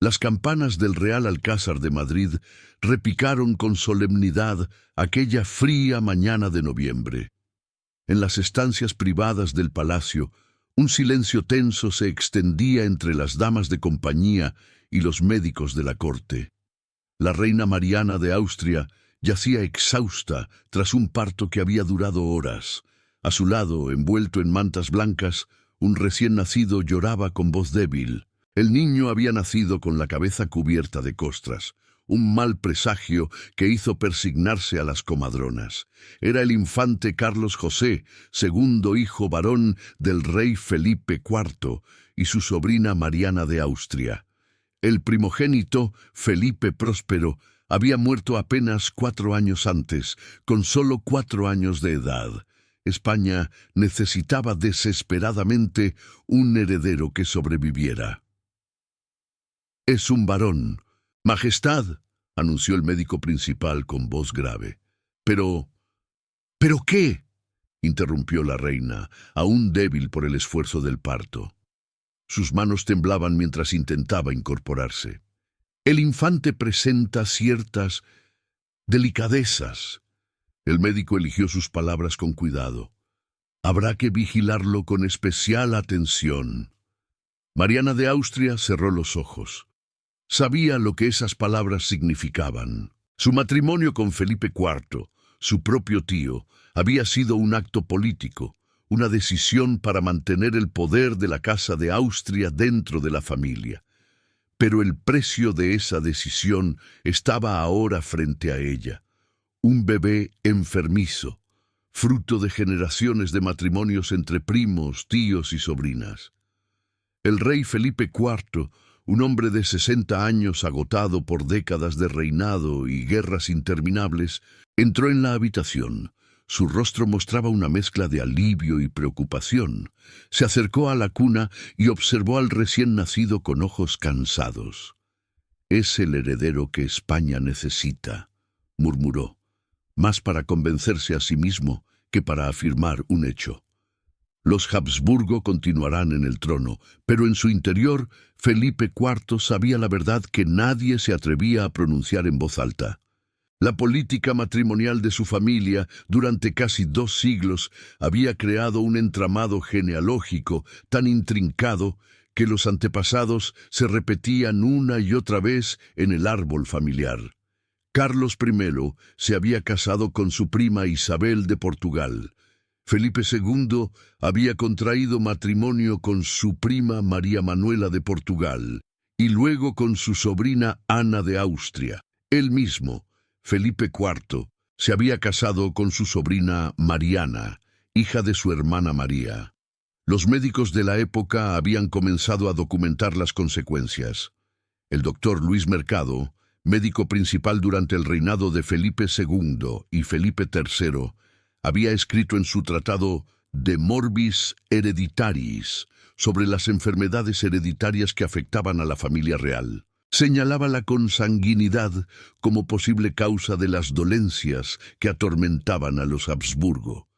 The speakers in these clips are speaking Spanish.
Las campanas del Real Alcázar de Madrid repicaron con solemnidad aquella fría mañana de noviembre. En las estancias privadas del palacio, un silencio tenso se extendía entre las damas de compañía y los médicos de la corte. La reina Mariana de Austria yacía exhausta tras un parto que había durado horas. A su lado, envuelto en mantas blancas, un recién nacido lloraba con voz débil. El niño había nacido con la cabeza cubierta de costras, un mal presagio que hizo persignarse a las comadronas. Era el infante Carlos José, segundo hijo varón del rey Felipe IV y su sobrina Mariana de Austria. El primogénito, Felipe Próspero, había muerto apenas 4 años antes, con solo 4 años de edad. España necesitaba desesperadamente un heredero que sobreviviera. «Es un varón, Majestad», anunció el médico principal con voz grave. «¿Pero qué?», interrumpió la reina, aún débil por el esfuerzo del parto. Sus manos temblaban mientras intentaba incorporarse. «El infante presenta ciertas delicadezas». El médico eligió sus palabras con cuidado. «Habrá que vigilarlo con especial atención». Mariana de Austria cerró los ojos. Sabía lo que esas palabras significaban. Su matrimonio con Felipe IV, su propio tío, había sido un acto político, una decisión para mantener el poder de la Casa de Austria dentro de la familia. Pero el precio de esa decisión estaba ahora frente a ella. Un bebé enfermizo, fruto de generaciones de matrimonios entre primos, tíos y sobrinas. El rey Felipe IV, un hombre de 60 años agotado por décadas de reinado y guerras interminables, entró en la habitación. Su rostro mostraba una mezcla de alivio y preocupación. Se acercó a la cuna y observó al recién nacido con ojos cansados. «Es el heredero que España necesita», murmuró, más para convencerse a sí mismo que para afirmar un hecho. Los Habsburgo continuarán en el trono, pero en su interior, Felipe IV sabía la verdad que nadie se atrevía a pronunciar en voz alta. La política matrimonial de su familia, durante casi 2 siglos, había creado un entramado genealógico tan intrincado que los antepasados se repetían una y otra vez en el árbol familiar. Carlos I se había casado con su prima Isabel de Portugal. Felipe II había contraído matrimonio con su prima María Manuela de Portugal y luego con su sobrina Ana de Austria. Él mismo, Felipe IV, se había casado con su sobrina Mariana, hija de su hermana María. Los médicos de la época habían comenzado a documentar las consecuencias. El doctor Luis Mercado, médico principal durante el reinado de Felipe II y Felipe III, había escrito en su tratado De Morbis Hereditaris sobre las enfermedades hereditarias que afectaban a la familia real. Señalaba la consanguinidad como posible causa de las dolencias que atormentaban a los Habsburgo.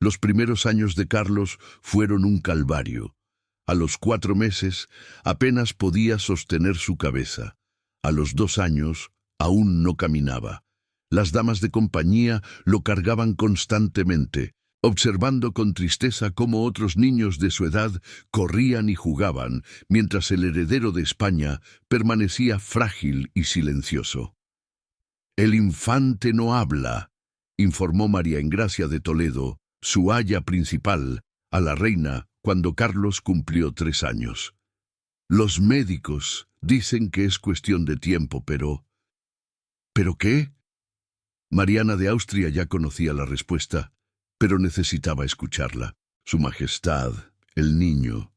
Los primeros años de Carlos fueron un calvario. A los 4 meses apenas podía sostener su cabeza. A los 2 años aún no caminaba. Las damas de compañía lo cargaban constantemente, observando con tristeza cómo otros niños de su edad corrían y jugaban, mientras el heredero de España permanecía frágil y silencioso. «El infante no habla», informó María Engracia de Toledo, su aya principal, a la reina cuando Carlos cumplió 3 años. «Los médicos dicen que es cuestión de tiempo, pero...» «¿Pero qué?». Mariana de Austria ya conocía la respuesta, pero necesitaba escucharla. «Su Majestad, el niño,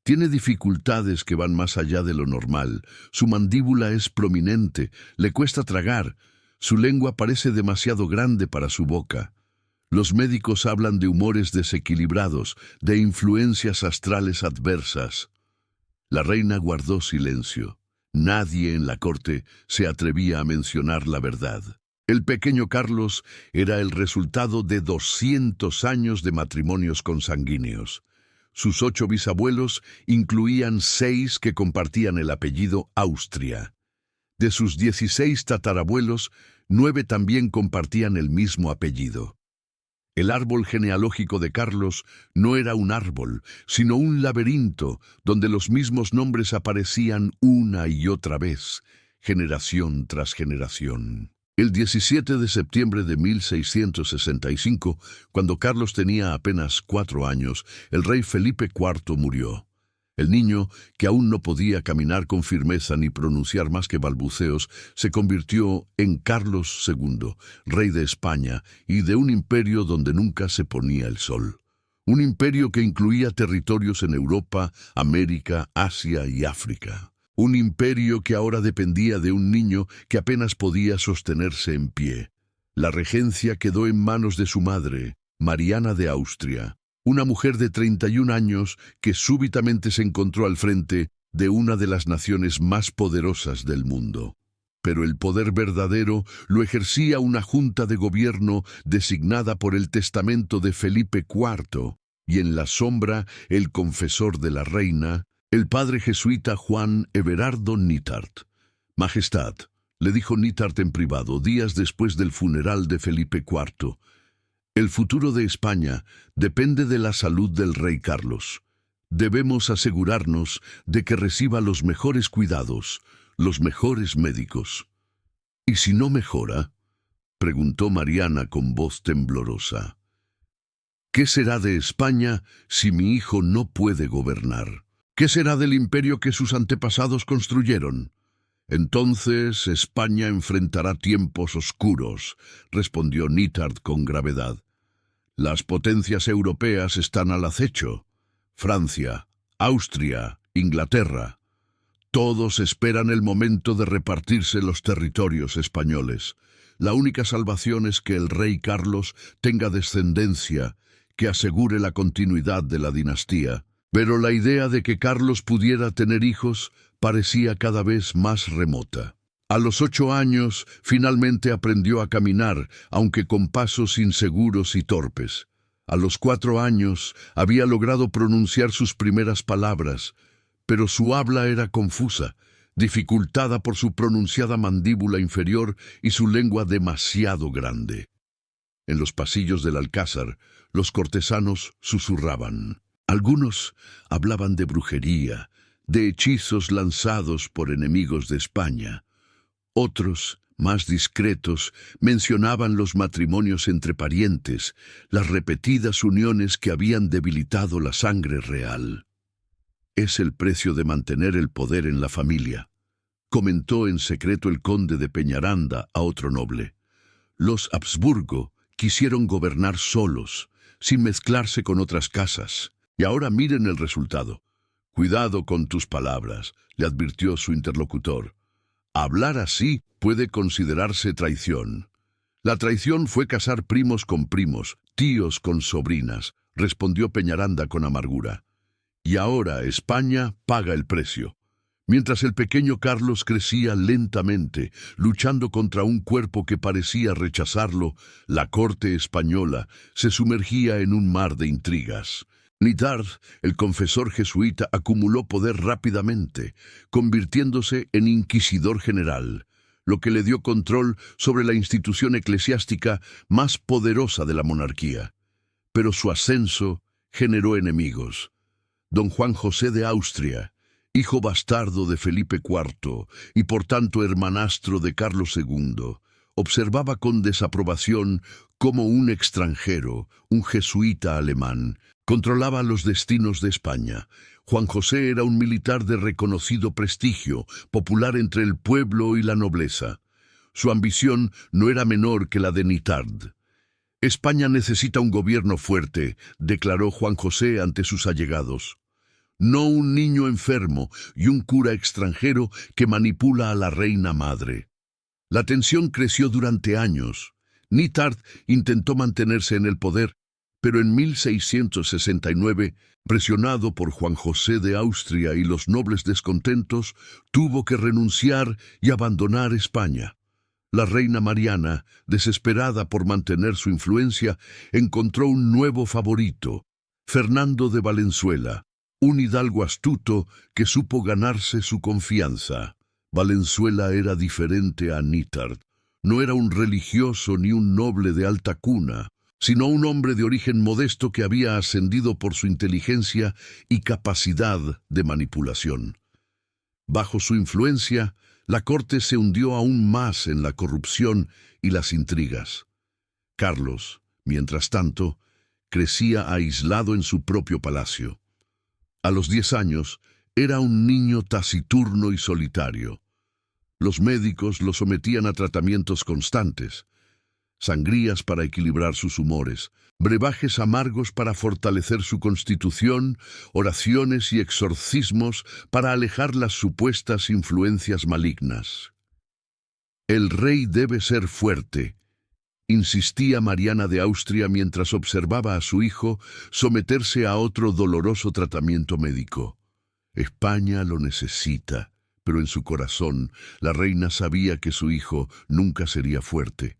tiene dificultades que van más allá de lo normal. Su mandíbula es prominente, le cuesta tragar, su lengua parece demasiado grande para su boca. Los médicos hablan de humores desequilibrados, de influencias astrales adversas». La reina guardó silencio. Nadie en la corte se atrevía a mencionar la verdad. El pequeño Carlos era el resultado de 200 años de matrimonios consanguíneos. Sus 8 bisabuelos incluían 6 que compartían el apellido Austria. De sus 16 tatarabuelos, 9 también compartían el mismo apellido. El árbol genealógico de Carlos no era un árbol, sino un laberinto donde los mismos nombres aparecían una y otra vez, generación tras generación. El 17 de septiembre de 1665, cuando Carlos tenía apenas 4 años, el rey Felipe IV murió. El niño, que aún no podía caminar con firmeza ni pronunciar más que balbuceos, se convirtió en Carlos II, rey de España y de un imperio donde nunca se ponía el sol. Un imperio que incluía territorios en Europa, América, Asia y África. Un imperio que ahora dependía de un niño que apenas podía sostenerse en pie. La regencia quedó en manos de su madre, Mariana de Austria, una mujer de 31 años que súbitamente se encontró al frente de una de las naciones más poderosas del mundo. Pero el poder verdadero lo ejercía una junta de gobierno designada por el testamento de Felipe IV, y en la sombra el confesor de la reina, el padre jesuita Juan Everardo Nittard. «Majestad», le dijo Nittard en privado días después del funeral de Felipe IV, «el futuro de España depende de la salud del rey Carlos. Debemos asegurarnos de que reciba los mejores cuidados, los mejores médicos». «¿Y si no mejora?», preguntó Mariana con voz temblorosa. «¿Qué será de España si mi hijo no puede gobernar? ¿Qué será del imperio que sus antepasados construyeron? Entonces España enfrentará tiempos oscuros», respondió Nittard con gravedad. «Las potencias europeas están al acecho. Francia, Austria, Inglaterra. Todos esperan el momento de repartirse los territorios españoles. La única salvación es que el rey Carlos tenga descendencia que asegure la continuidad de la dinastía. Pero la idea de que Carlos pudiera tener hijos parecía cada vez más remota. A los 8 años, finalmente aprendió a caminar, aunque con pasos inseguros y torpes. A los 4 años, había logrado pronunciar sus primeras palabras, pero su habla era confusa, dificultada por su pronunciada mandíbula inferior y su lengua demasiado grande. En los pasillos del alcázar, los cortesanos susurraban. Algunos hablaban de brujería, de hechizos lanzados por enemigos de España. Otros, más discretos, mencionaban los matrimonios entre parientes, las repetidas uniones que habían debilitado la sangre real. «Es el precio de mantener el poder en la familia», comentó en secreto el conde de Peñaranda a otro noble. «Los Habsburgo quisieron gobernar solos, sin mezclarse con otras casas. Y ahora miren el resultado». «Cuidado con tus palabras», le advirtió su interlocutor. «Hablar así puede considerarse traición». «La traición fue casar primos con primos, tíos con sobrinas», respondió Peñaranda con amargura. «Y ahora España paga el precio». Mientras el pequeño Carlos crecía lentamente, luchando contra un cuerpo que parecía rechazarlo, la corte española se sumergía en un mar de intrigas. Nittard, el confesor jesuita, acumuló poder rápidamente, convirtiéndose en inquisidor general, lo que le dio control sobre la institución eclesiástica más poderosa de la monarquía. Pero su ascenso generó enemigos. Don Juan José de Austria, hijo bastardo de Felipe IV y por tanto hermanastro de Carlos II, observaba con desaprobación cómo un extranjero, un jesuita alemán, controlaba los destinos de España. Juan José era un militar de reconocido prestigio, popular entre el pueblo y la nobleza. Su ambición no era menor que la de Nittard. «España necesita un gobierno fuerte», declaró Juan José ante sus allegados. «No un niño enfermo y un cura extranjero que manipula a la reina madre». La tensión creció durante años. Nittard intentó mantenerse en el poder, pero en 1669, presionado por Juan José de Austria y los nobles descontentos, tuvo que renunciar y abandonar España. La reina Mariana, desesperada por mantener su influencia, encontró un nuevo favorito, Fernando de Valenzuela, un hidalgo astuto que supo ganarse su confianza. Valenzuela era diferente a Nittard. No era un religioso ni un noble de alta cuna, sino un hombre de origen modesto que había ascendido por su inteligencia y capacidad de manipulación. Bajo su influencia, la corte se hundió aún más en la corrupción y las intrigas. Carlos, mientras tanto, crecía aislado en su propio palacio. A los 10 años, era un niño taciturno y solitario. Los médicos lo sometían a tratamientos constantes, sangrías para equilibrar sus humores, brebajes amargos para fortalecer su constitución, oraciones y exorcismos para alejar las supuestas influencias malignas. El rey debe ser fuerte, insistía Mariana de Austria mientras observaba a su hijo someterse a otro doloroso tratamiento médico. España lo necesita, pero en su corazón la reina sabía que su hijo nunca sería fuerte.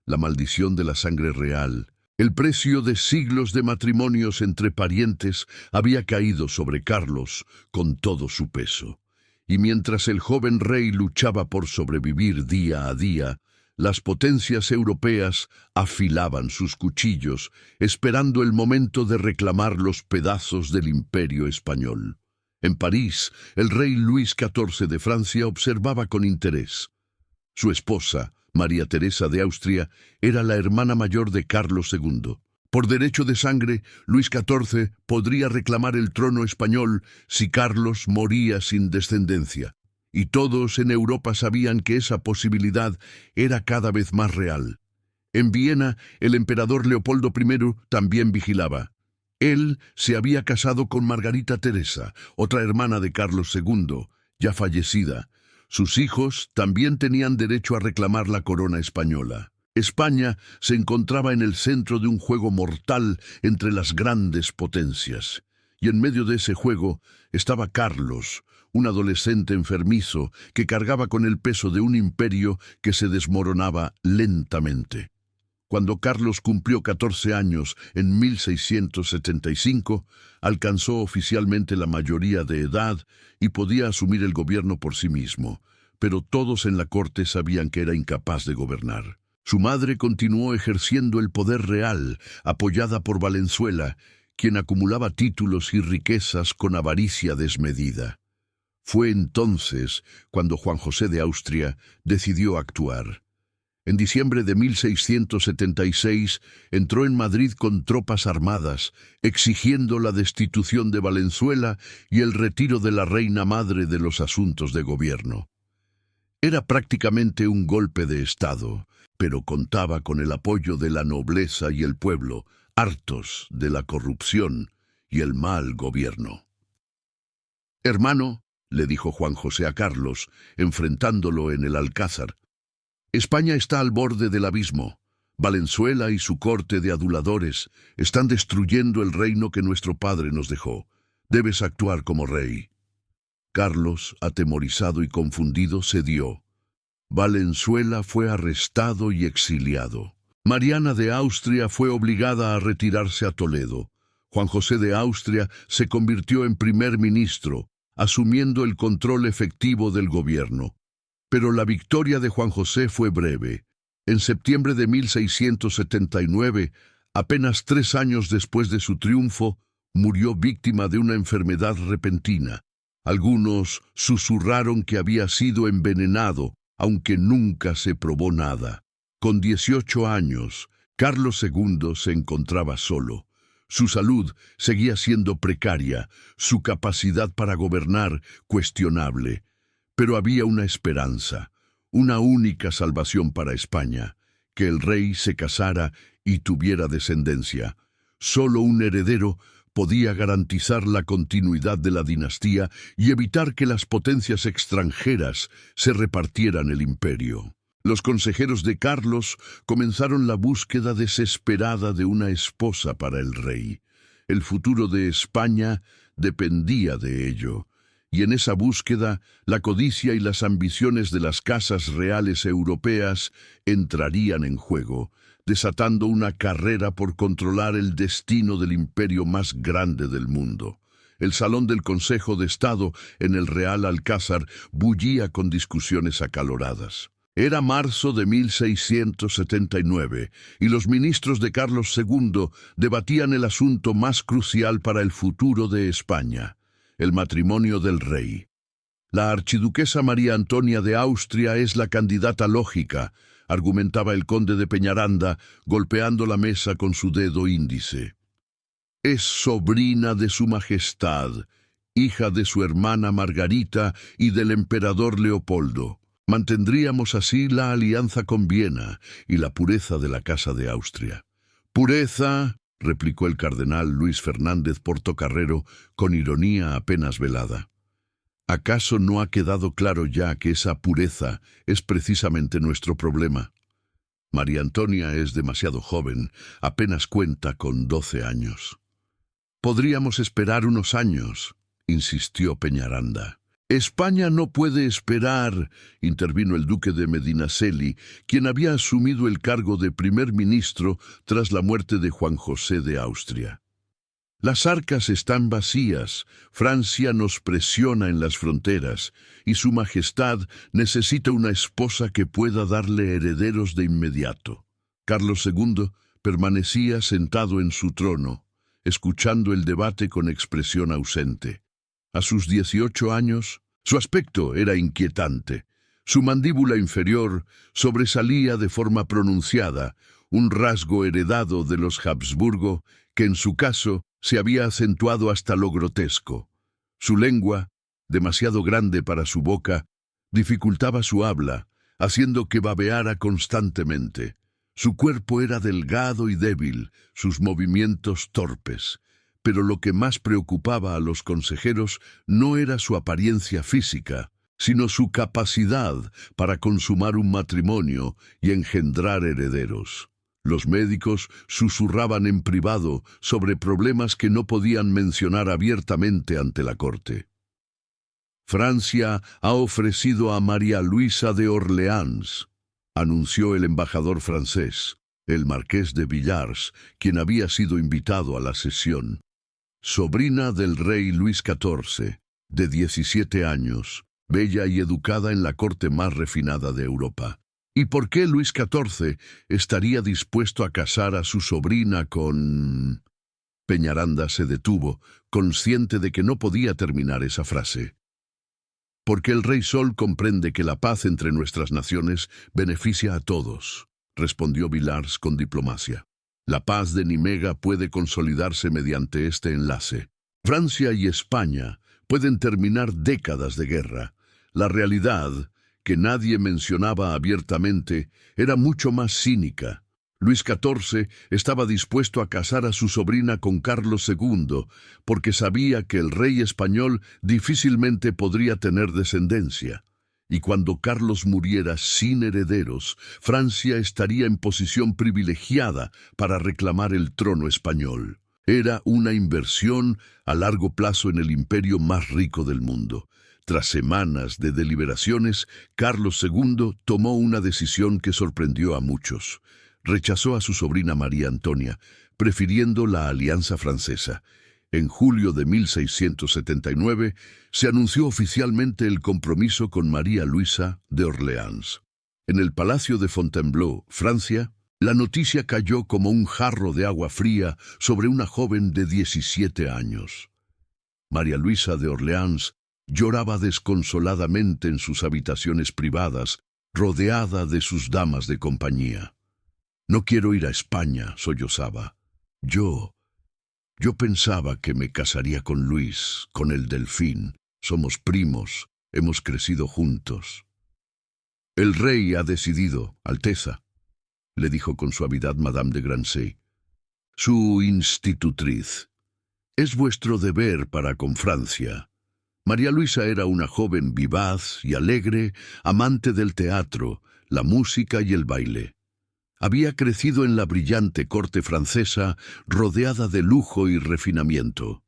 La maldición de la sangre real, el precio de siglos de matrimonios entre parientes, había caído sobre Carlos con todo su peso. Y mientras el joven rey luchaba por sobrevivir día a día, las potencias europeas afilaban sus cuchillos, esperando el momento de reclamar los pedazos del imperio español. En París, el rey Luis XIV de Francia observaba con interés. Su esposa, María Teresa de Austria, era la hermana mayor de Carlos II. Por derecho de sangre, Luis XIV podría reclamar el trono español si Carlos moría sin descendencia. Y todos en Europa sabían que esa posibilidad era cada vez más real. En Viena, el emperador Leopoldo I también vigilaba. Él se había casado con Margarita Teresa, otra hermana de Carlos II, ya fallecida. Sus hijos también tenían derecho a reclamar la corona española. España se encontraba en el centro de un juego mortal entre las grandes potencias. Y en medio de ese juego estaba Carlos, un adolescente enfermizo que cargaba con el peso de un imperio que se desmoronaba lentamente. Cuando Carlos cumplió 14 años en 1675, alcanzó oficialmente la mayoría de edad y podía asumir el gobierno por sí mismo, pero todos en la corte sabían que era incapaz de gobernar. Su madre continuó ejerciendo el poder real, apoyada por Valenzuela, quien acumulaba títulos y riquezas con avaricia desmedida. Fue entonces cuando Juan José de Austria decidió actuar. En diciembre de 1676 entró en Madrid con tropas armadas, exigiendo la destitución de Valenzuela y el retiro de la reina madre de los asuntos de gobierno. Era prácticamente un golpe de Estado, pero contaba con el apoyo de la nobleza y el pueblo, hartos de la corrupción y el mal gobierno. «Hermano», le dijo Juan José a Carlos, enfrentándolo en el Alcázar, «España está al borde del abismo. Valenzuela y su corte de aduladores están destruyendo el reino que nuestro padre nos dejó. Debes actuar como rey». Carlos, atemorizado y confundido, cedió. Valenzuela fue arrestado y exiliado. Mariana de Austria fue obligada a retirarse a Toledo. Juan José de Austria se convirtió en primer ministro, asumiendo el control efectivo del gobierno. Pero la victoria de Juan José fue breve. En septiembre de 1679, apenas 3 años después de su triunfo, murió víctima de una enfermedad repentina. Algunos susurraron que había sido envenenado, aunque nunca se probó nada. Con 18 años, Carlos II se encontraba solo. Su salud seguía siendo precaria, su capacidad para gobernar cuestionable. Pero había una esperanza, una única salvación para España, que el rey se casara y tuviera descendencia. Solo un heredero podía garantizar la continuidad de la dinastía y evitar que las potencias extranjeras se repartieran el imperio. Los consejeros de Carlos comenzaron la búsqueda desesperada de una esposa para el rey. El futuro de España dependía de ello. Y en esa búsqueda, la codicia y las ambiciones de las casas reales europeas entrarían en juego. desatando una carrera por controlar el destino del imperio más grande del mundo. El salón del Consejo de Estado en el Real Alcázar bullía con discusiones acaloradas. Era marzo de 1679 y los ministros de Carlos II debatían el asunto más crucial para el futuro de España, el matrimonio del rey. La archiduquesa María Antonia de Austria es la candidata lógica, argumentaba el conde de Peñaranda, golpeando la mesa con su dedo índice. Es sobrina de su majestad, hija de su hermana Margarita y del emperador Leopoldo. Mantendríamos así la alianza con Viena y la pureza de la Casa de Austria. «Pureza», replicó el cardenal Luis Fernández Portocarrero con ironía apenas velada. ¿Acaso no ha quedado claro ya que esa pureza es precisamente nuestro problema? María Antonia es demasiado joven, apenas cuenta con 12 años. «Podríamos esperar unos años», insistió Peñaranda. «España no puede esperar», intervino el duque de Medinaceli, quien había asumido el cargo de primer ministro tras la muerte de Juan José de Austria. «Las arcas están vacías, Francia nos presiona en las fronteras, y su majestad necesita una esposa que pueda darle herederos de inmediato». Carlos II permanecía sentado en su trono, escuchando el debate con expresión ausente. A sus 18 años, su aspecto era inquietante. Su mandíbula inferior sobresalía de forma pronunciada, un rasgo heredado de los Habsburgo que en su caso se había acentuado hasta lo grotesco. Su lengua, demasiado grande para su boca, dificultaba su habla, haciendo que babeara constantemente. Su cuerpo era delgado y débil, sus movimientos torpes. Pero lo que más preocupaba a los consejeros no era su apariencia física, sino su capacidad para consumar un matrimonio y engendrar herederos. Los médicos susurraban en privado sobre problemas que no podían mencionar abiertamente ante la corte. «Francia ha ofrecido a María Luisa de Orleans», anunció el embajador francés, el marqués de Villars, quien había sido invitado a la sesión. Sobrina del rey Luis XIV, de 17 años, bella y educada en la corte más refinada de Europa. ¿Y por qué Luis XIV estaría dispuesto a casar a su sobrina con...? Peñaranda se detuvo, consciente de que no podía terminar esa frase. «Porque el Rey Sol comprende que la paz entre nuestras naciones beneficia a todos», respondió Villars con diplomacia. «La paz de Nimega puede consolidarse mediante este enlace. Francia y España pueden terminar décadas de guerra. La realidad, que nadie mencionaba abiertamente, era mucho más cínica. Luis XIV estaba dispuesto a casar a su sobrina con Carlos II, porque sabía que el rey español difícilmente podría tener descendencia. Y cuando Carlos muriera sin herederos, Francia estaría en posición privilegiada para reclamar el trono español. Era una inversión a largo plazo en el imperio más rico del mundo. Tras semanas de deliberaciones, Carlos II tomó una decisión que sorprendió a muchos. Rechazó a su sobrina María Antonia, prefiriendo la alianza francesa. En julio de 1679 se anunció oficialmente el compromiso con María Luisa de Orleans. En el Palacio de Fontainebleau, Francia, la noticia cayó como un jarro de agua fría sobre una joven de 17 años. María Luisa de Orleans lloraba desconsoladamente en sus habitaciones privadas, rodeada de sus damas de compañía. «No quiero ir a España», sollozaba. Yo pensaba que me casaría con Luis, con el Delfín. Somos primos, hemos crecido juntos». «El rey ha decidido, Alteza», le dijo con suavidad Madame de Grancey. «Su institutriz. Es vuestro deber para con Francia». María Luisa era una joven vivaz y alegre, amante del teatro, la música y el baile. Había crecido en la brillante corte francesa, rodeada de lujo y refinamiento.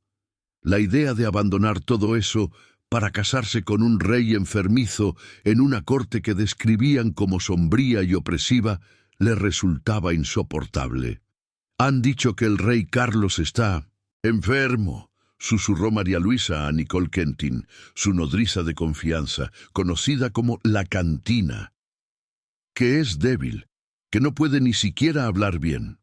La idea de abandonar todo eso para casarse con un rey enfermizo en una corte que describían como sombría y opresiva le resultaba insoportable. «Han dicho que el rey Carlos está enfermo», susurró María Luisa a Nicole Kentin, su nodriza de confianza, conocida como la Cantina. «Que es débil, que no puede ni siquiera hablar bien».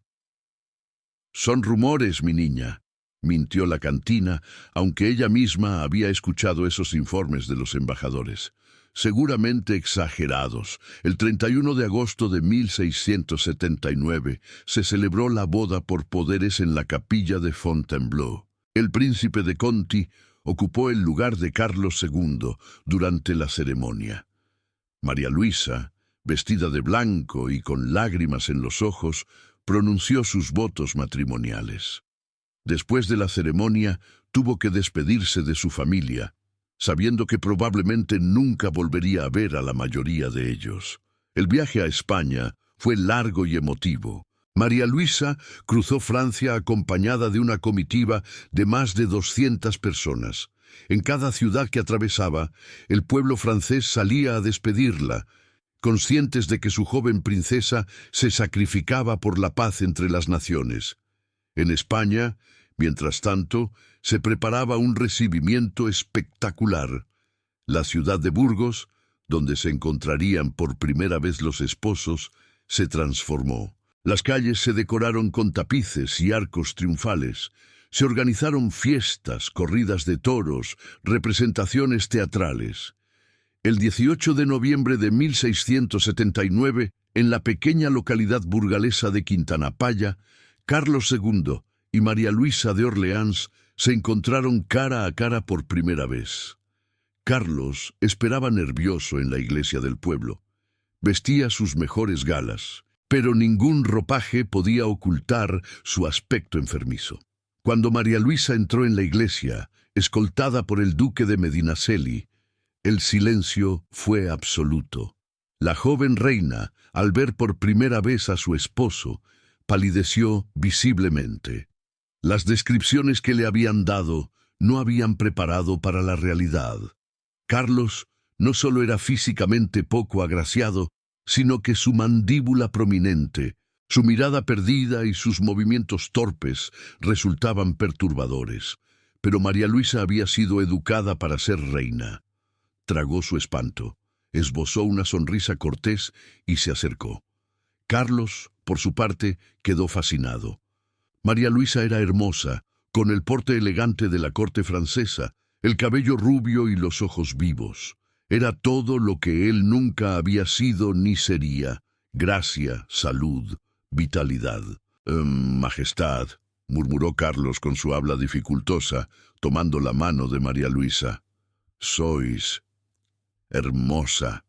«Son rumores, mi niña», mintió la Cantina, aunque ella misma había escuchado esos informes de los embajadores. Seguramente exagerados. El 31 de agosto de 1679 se celebró la boda por poderes en la capilla de Fontainebleau. El príncipe de Conti ocupó el lugar de Carlos II durante la ceremonia. María Luisa, vestida de blanco y con lágrimas en los ojos, pronunció sus votos matrimoniales. Después de la ceremonia, tuvo que despedirse de su familia, sabiendo que probablemente nunca volvería a ver a la mayoría de ellos. El viaje a España fue largo y emotivo. María Luisa cruzó Francia acompañada de una comitiva de más de 200 personas. En cada ciudad que atravesaba, el pueblo francés salía a despedirla, conscientes de que su joven princesa se sacrificaba por la paz entre las naciones. En España, mientras tanto, se preparaba un recibimiento espectacular. La ciudad de Burgos, donde se encontrarían por primera vez los esposos, se transformó. Las calles se decoraron con tapices y arcos triunfales. Se organizaron fiestas, corridas de toros, representaciones teatrales. El 18 de noviembre de 1679, en la pequeña localidad burgalesa de Quintanapaya, Carlos II y María Luisa de Orleans se encontraron cara a cara por primera vez. Carlos esperaba nervioso en la iglesia del pueblo. Vestía sus mejores galas, pero ningún ropaje podía ocultar su aspecto enfermizo. Cuando María Luisa entró en la iglesia, escoltada por el duque de Medinaceli, el silencio fue absoluto. La joven reina, al ver por primera vez a su esposo, palideció visiblemente. Las descripciones que le habían dado no habían preparado para la realidad. Carlos no solo era físicamente poco agraciado, sino que su mandíbula prominente, su mirada perdida y sus movimientos torpes resultaban perturbadores. Pero María Luisa había sido educada para ser reina. Tragó su espanto, esbozó una sonrisa cortés y se acercó. Carlos, por su parte, quedó fascinado. María Luisa era hermosa, con el porte elegante de la corte francesa, el cabello rubio y los ojos vivos. Era todo lo que él nunca había sido ni sería: gracia, salud, vitalidad. Majestad», murmuró Carlos con su habla dificultosa, tomando la mano de María Luisa. «Sois hermosa».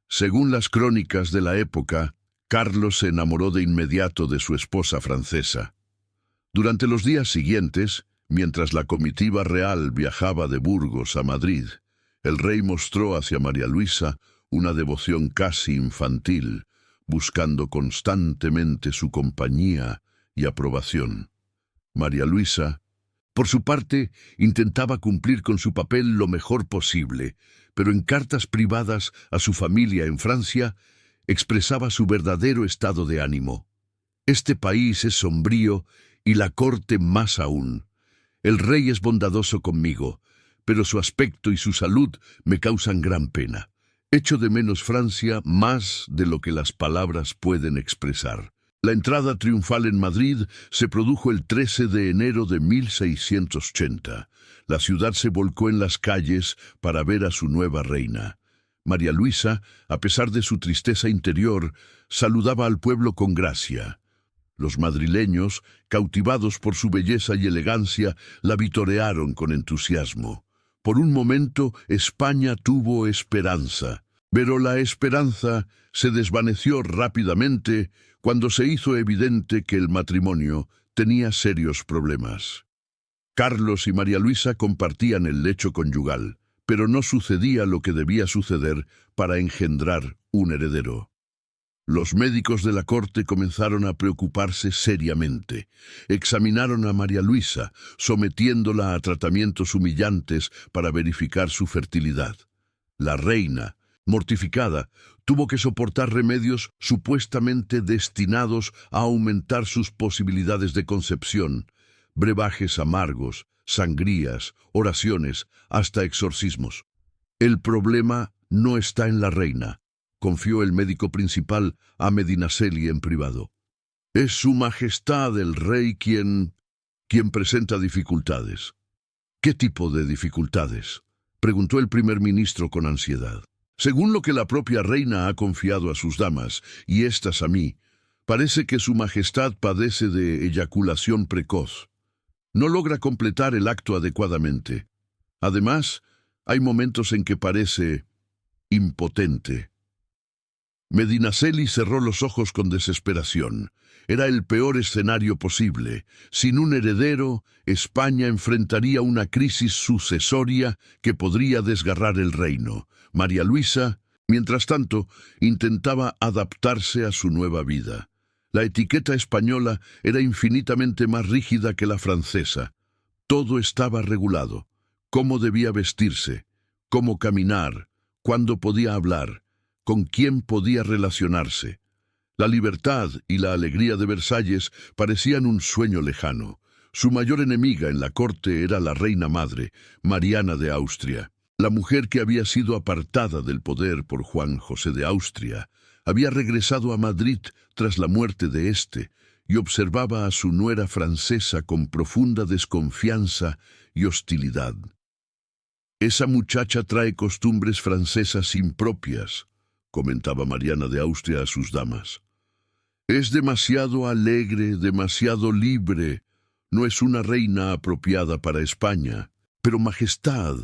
Según las crónicas de la época, Carlos se enamoró de inmediato de su esposa francesa. Durante los días siguientes, mientras la comitiva real viajaba de Burgos a Madrid, el rey mostró hacia María Luisa una devoción casi infantil, buscando constantemente su compañía y aprobación. María Luisa, por su parte, intentaba cumplir con su papel lo mejor posible, pero en cartas privadas a su familia en Francia, expresaba su verdadero estado de ánimo. «Este país es sombrío y la corte más aún. El rey es bondadoso conmigo, pero su aspecto y su salud me causan gran pena. Echo de menos Francia más de lo que las palabras pueden expresar». La entrada triunfal en Madrid se produjo el 13 de enero de 1680. La ciudad se volcó en las calles para ver a su nueva reina. María Luisa, a pesar de su tristeza interior, saludaba al pueblo con gracia. Los madrileños, cautivados por su belleza y elegancia, la vitorearon con entusiasmo. Por un momento, España tuvo esperanza, pero la esperanza se desvaneció rápidamente cuando se hizo evidente que el matrimonio tenía serios problemas. Carlos y María Luisa compartían el lecho conyugal, pero no sucedía lo que debía suceder para engendrar un heredero. Los médicos de la corte comenzaron a preocuparse seriamente. Examinaron a María Luisa, sometiéndola a tratamientos humillantes para verificar su fertilidad. La reina, Mortificada, tuvo que soportar remedios supuestamente destinados a aumentar sus posibilidades de concepción, brebajes amargos, sangrías, oraciones, hasta exorcismos. El problema no está en la reina, confió el médico principal a Medinaceli en privado. Es su majestad el rey quien presenta dificultades. ¿Qué tipo de dificultades?, preguntó el primer ministro con ansiedad. Según lo que la propia reina ha confiado a sus damas, y éstas a mí, parece que su majestad padece de eyaculación precoz. No logra completar el acto adecuadamente. Además, hay momentos en que parece impotente. Medinaceli cerró los ojos con desesperación. Era el peor escenario posible. Sin un heredero, España enfrentaría una crisis sucesoria que podría desgarrar el reino. María Luisa, mientras tanto, intentaba adaptarse a su nueva vida. La etiqueta española era infinitamente más rígida que la francesa. Todo estaba regulado. Cómo debía vestirse, cómo caminar, cuándo podía hablar, con quién podía relacionarse. La libertad y la alegría de Versalles parecían un sueño lejano. Su mayor enemiga en la corte era la reina madre, Mariana de Austria. La mujer que había sido apartada del poder por Juan José de Austria había regresado a Madrid tras la muerte de éste y observaba a su nuera francesa con profunda desconfianza y hostilidad. «Esa muchacha trae costumbres francesas impropias», comentaba Mariana de Austria a sus damas. «Es demasiado alegre, demasiado libre. No es una reina apropiada para España. Pero majestad»,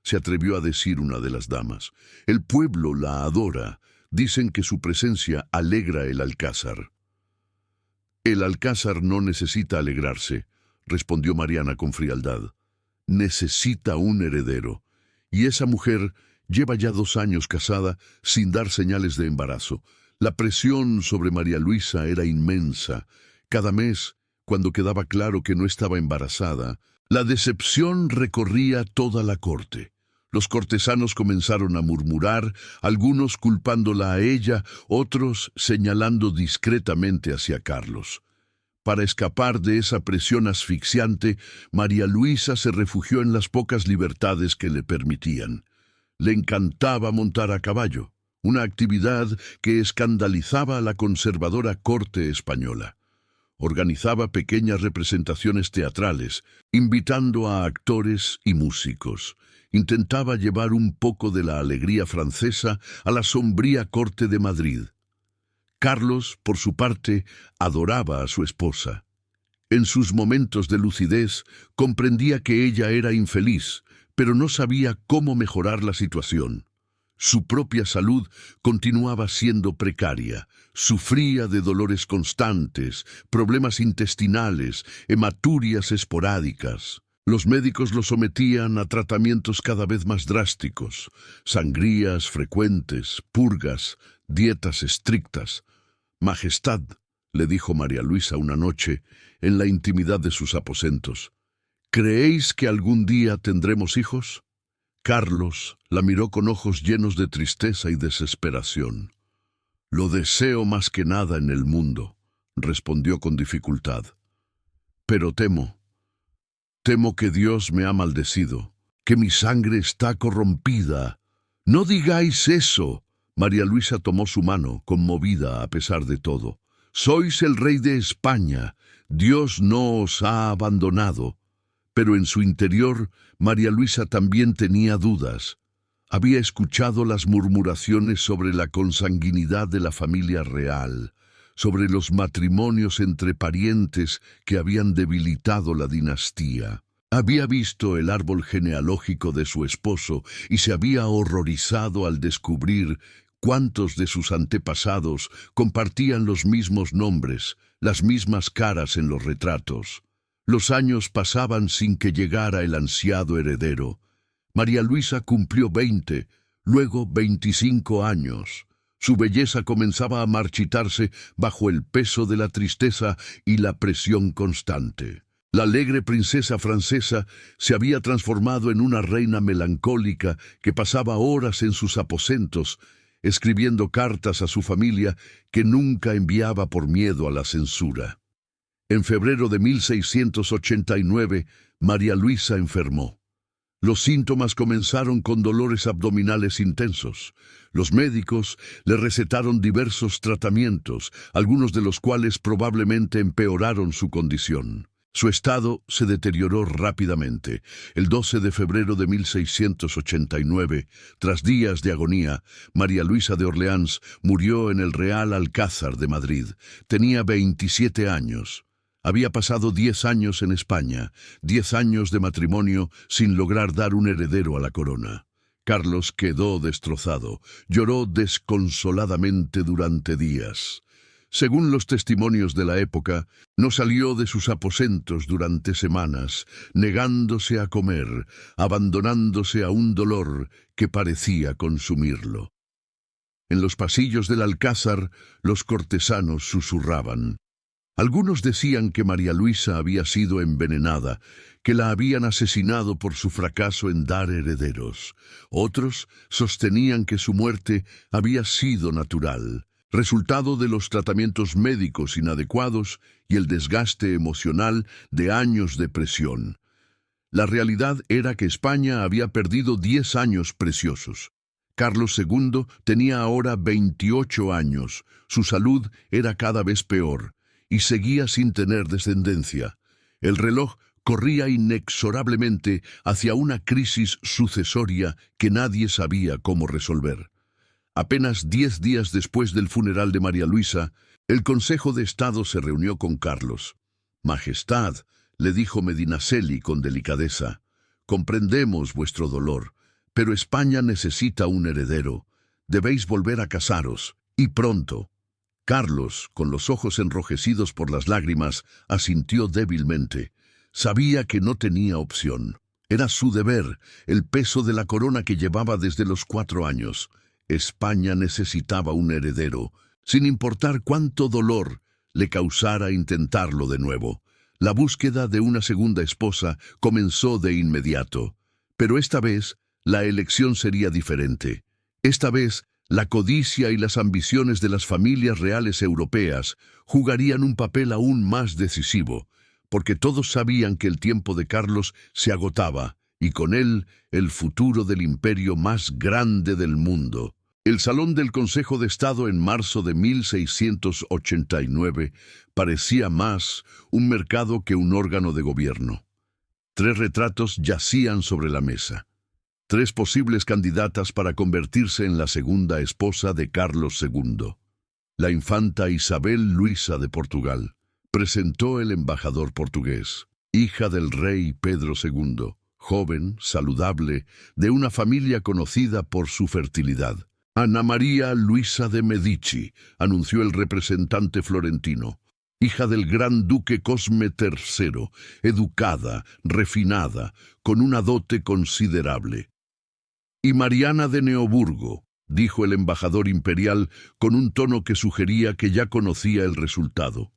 se atrevió a decir una de las damas, «el pueblo la adora. Dicen que su presencia alegra el alcázar». «El alcázar no necesita alegrarse», respondió Mariana con frialdad. «Necesita un heredero. Y esa mujer lleva ya 2 años casada sin dar señales de embarazo. La presión sobre María Luisa era inmensa. Cada mes, cuando quedaba claro que no estaba embarazada, la decepción recorría toda la corte. Los cortesanos comenzaron a murmurar, algunos culpándola a ella, otros señalando discretamente hacia Carlos. Para escapar de esa presión asfixiante, María Luisa se refugió en las pocas libertades que le permitían. Le encantaba montar a caballo, una actividad que escandalizaba a la conservadora corte española. Organizaba pequeñas representaciones teatrales, invitando a actores y músicos. Intentaba llevar un poco de la alegría francesa a la sombría corte de Madrid. Carlos, por su parte, adoraba a su esposa. En sus momentos de lucidez, comprendía que ella era infeliz, pero no sabía cómo mejorar la situación. Su propia salud continuaba siendo precaria. Sufría de dolores constantes, problemas intestinales, hematurias esporádicas. Los médicos lo sometían a tratamientos cada vez más drásticos, sangrías frecuentes, purgas, dietas estrictas. «Majestad», le dijo María Luisa una noche, en la intimidad de sus aposentos, «¿creéis que algún día tendremos hijos?» Carlos la miró con ojos llenos de tristeza y desesperación. «Lo deseo más que nada en el mundo», respondió con dificultad. «Pero temo que Dios me ha maldecido, que mi sangre está corrompida». «No digáis eso». María Luisa tomó su mano, conmovida a pesar de todo. «Sois el rey de España. Dios no os ha abandonado». Pero en su interior, María Luisa también tenía dudas. Había escuchado las murmuraciones sobre la consanguinidad de la familia real, sobre los matrimonios entre parientes que habían debilitado la dinastía. Había visto el árbol genealógico de su esposo y se había horrorizado al descubrir cuántos de sus antepasados compartían los mismos nombres, las mismas caras en los retratos. Los años pasaban sin que llegara el ansiado heredero. María Luisa cumplió 20, luego 25 años. Su belleza comenzaba a marchitarse bajo el peso de la tristeza y la presión constante. La alegre princesa francesa se había transformado en una reina melancólica que pasaba horas en sus aposentos, escribiendo cartas a su familia que nunca enviaba por miedo a la censura. En febrero de 1689, María Luisa enfermó. Los síntomas comenzaron con dolores abdominales intensos. Los médicos le recetaron diversos tratamientos, algunos de los cuales probablemente empeoraron su condición. Su estado se deterioró rápidamente. El 12 de febrero de 1689, tras días de agonía, María Luisa de Orleans murió en el Real Alcázar de Madrid. Tenía 27 años. Había pasado 10 años en España, 10 años de matrimonio sin lograr dar un heredero a la corona. Carlos quedó destrozado, lloró desconsoladamente durante días. Según los testimonios de la época, no salió de sus aposentos durante semanas, negándose a comer, abandonándose a un dolor que parecía consumirlo. En los pasillos del Alcázar, los cortesanos susurraban. Algunos decían que María Luisa había sido envenenada, que la habían asesinado por su fracaso en dar herederos. Otros sostenían que su muerte había sido natural, resultado de los tratamientos médicos inadecuados y el desgaste emocional de años de presión. La realidad era que España había perdido 10 años preciosos. Carlos II tenía ahora 28 años, su salud era cada vez peor, y seguía sin tener descendencia. El reloj corría inexorablemente hacia una crisis sucesoria que nadie sabía cómo resolver. Apenas 10 días después del funeral de María Luisa, el Consejo de Estado se reunió con Carlos. «Majestad», le dijo Medinaceli con delicadeza, «comprendemos vuestro dolor, pero España necesita un heredero. Debéis volver a casaros, y pronto». Carlos, con los ojos enrojecidos por las lágrimas, asintió débilmente. Sabía que no tenía opción. Era su deber, el peso de la corona que llevaba desde los 4 años. España necesitaba un heredero, sin importar cuánto dolor le causara intentarlo de nuevo. La búsqueda de una segunda esposa comenzó de inmediato. Pero esta vez, la elección sería diferente. Esta vez, la codicia y las ambiciones de las familias reales europeas jugarían un papel aún más decisivo, porque todos sabían que el tiempo de Carlos se agotaba, y con él el futuro del imperio más grande del mundo. El Salón del Consejo de Estado en marzo de 1689 parecía más un mercado que un órgano de gobierno. 3 retratos yacían sobre la mesa. 3 posibles candidatas para convertirse en la segunda esposa de Carlos II. La infanta Isabel Luisa de Portugal, presentó el embajador portugués, hija del rey Pedro II, joven, saludable, de una familia conocida por su fertilidad. Ana María Luisa de Medici, anunció el representante florentino, hija del gran duque Cosme III, educada, refinada, con una dote considerable. Y Mariana de Neoburgo, dijo el embajador imperial con un tono que sugería que ya conocía el resultado.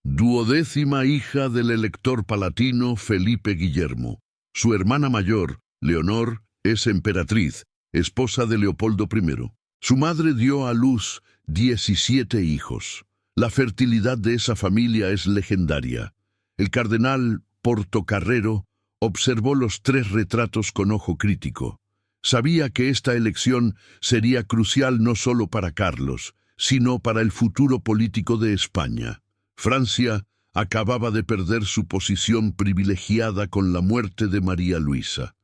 12ª hija del elector palatino Felipe Guillermo. Su hermana mayor, Leonor, es emperatriz, esposa de Leopoldo I. Su madre dio a luz 17 hijos. La fertilidad de esa familia es legendaria. El cardenal Portocarrero observó los 3 retratos con ojo crítico. Sabía que esta elección sería crucial no solo para Carlos, sino para el futuro político de España. Francia acababa de perder su posición privilegiada con la muerte de María Luisa.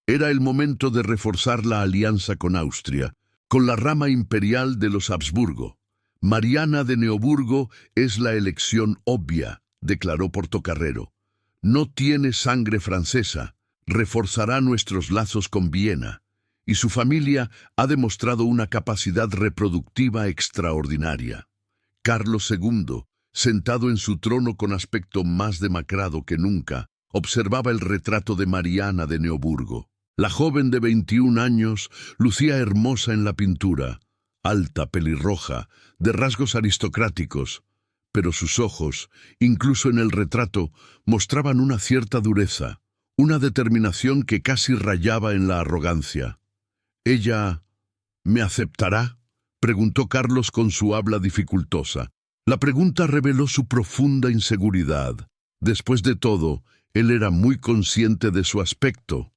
Era el momento de reforzar la alianza con Austria, con la rama imperial de los Habsburgo. Mariana de Neoburgo es la elección obvia, declaró Portocarrero. No tiene sangre francesa, reforzará nuestros lazos con Viena, y su familia ha demostrado una capacidad reproductiva extraordinaria. Carlos II, sentado en su trono con aspecto más demacrado que nunca, observaba el retrato de Mariana de Neoburgo. La joven de 21 años lucía hermosa en la pintura, alta, pelirroja, de rasgos aristocráticos, pero sus ojos, incluso en el retrato, mostraban una cierta dureza, una determinación que casi rayaba en la arrogancia. «¿Ella me aceptará?», preguntó Carlos con su habla dificultosa. La pregunta reveló su profunda inseguridad. Después de todo, él era muy consciente de su aspecto,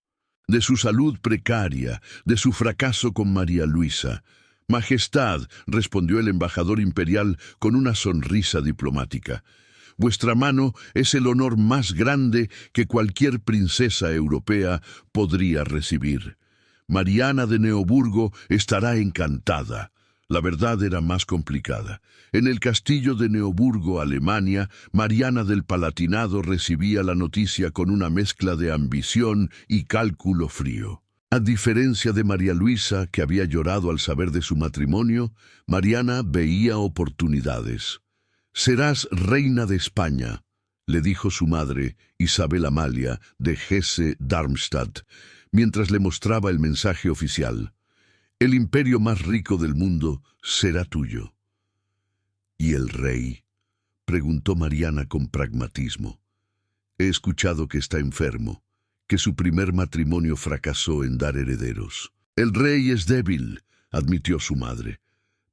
de su salud precaria, de su fracaso con María Luisa. «Majestad», respondió el embajador imperial con una sonrisa diplomática, «vuestra mano es el honor más grande que cualquier princesa europea podría recibir. Mariana de Neoburgo estará encantada». La verdad era más complicada. En el castillo de Neoburgo, Alemania, Mariana del Palatinado recibía la noticia con una mezcla de ambición y cálculo frío. A diferencia de María Luisa, que había llorado al saber de su matrimonio, Mariana veía oportunidades. «Serás reina de España», le dijo su madre, Isabel Amalia, de Hesse-Darmstadt, mientras le mostraba el mensaje oficial. «El imperio más rico del mundo será tuyo». «¿Y el rey?», preguntó Mariana con pragmatismo. «He escuchado que está enfermo, que su primer matrimonio fracasó en dar herederos». «El rey es débil», admitió su madre,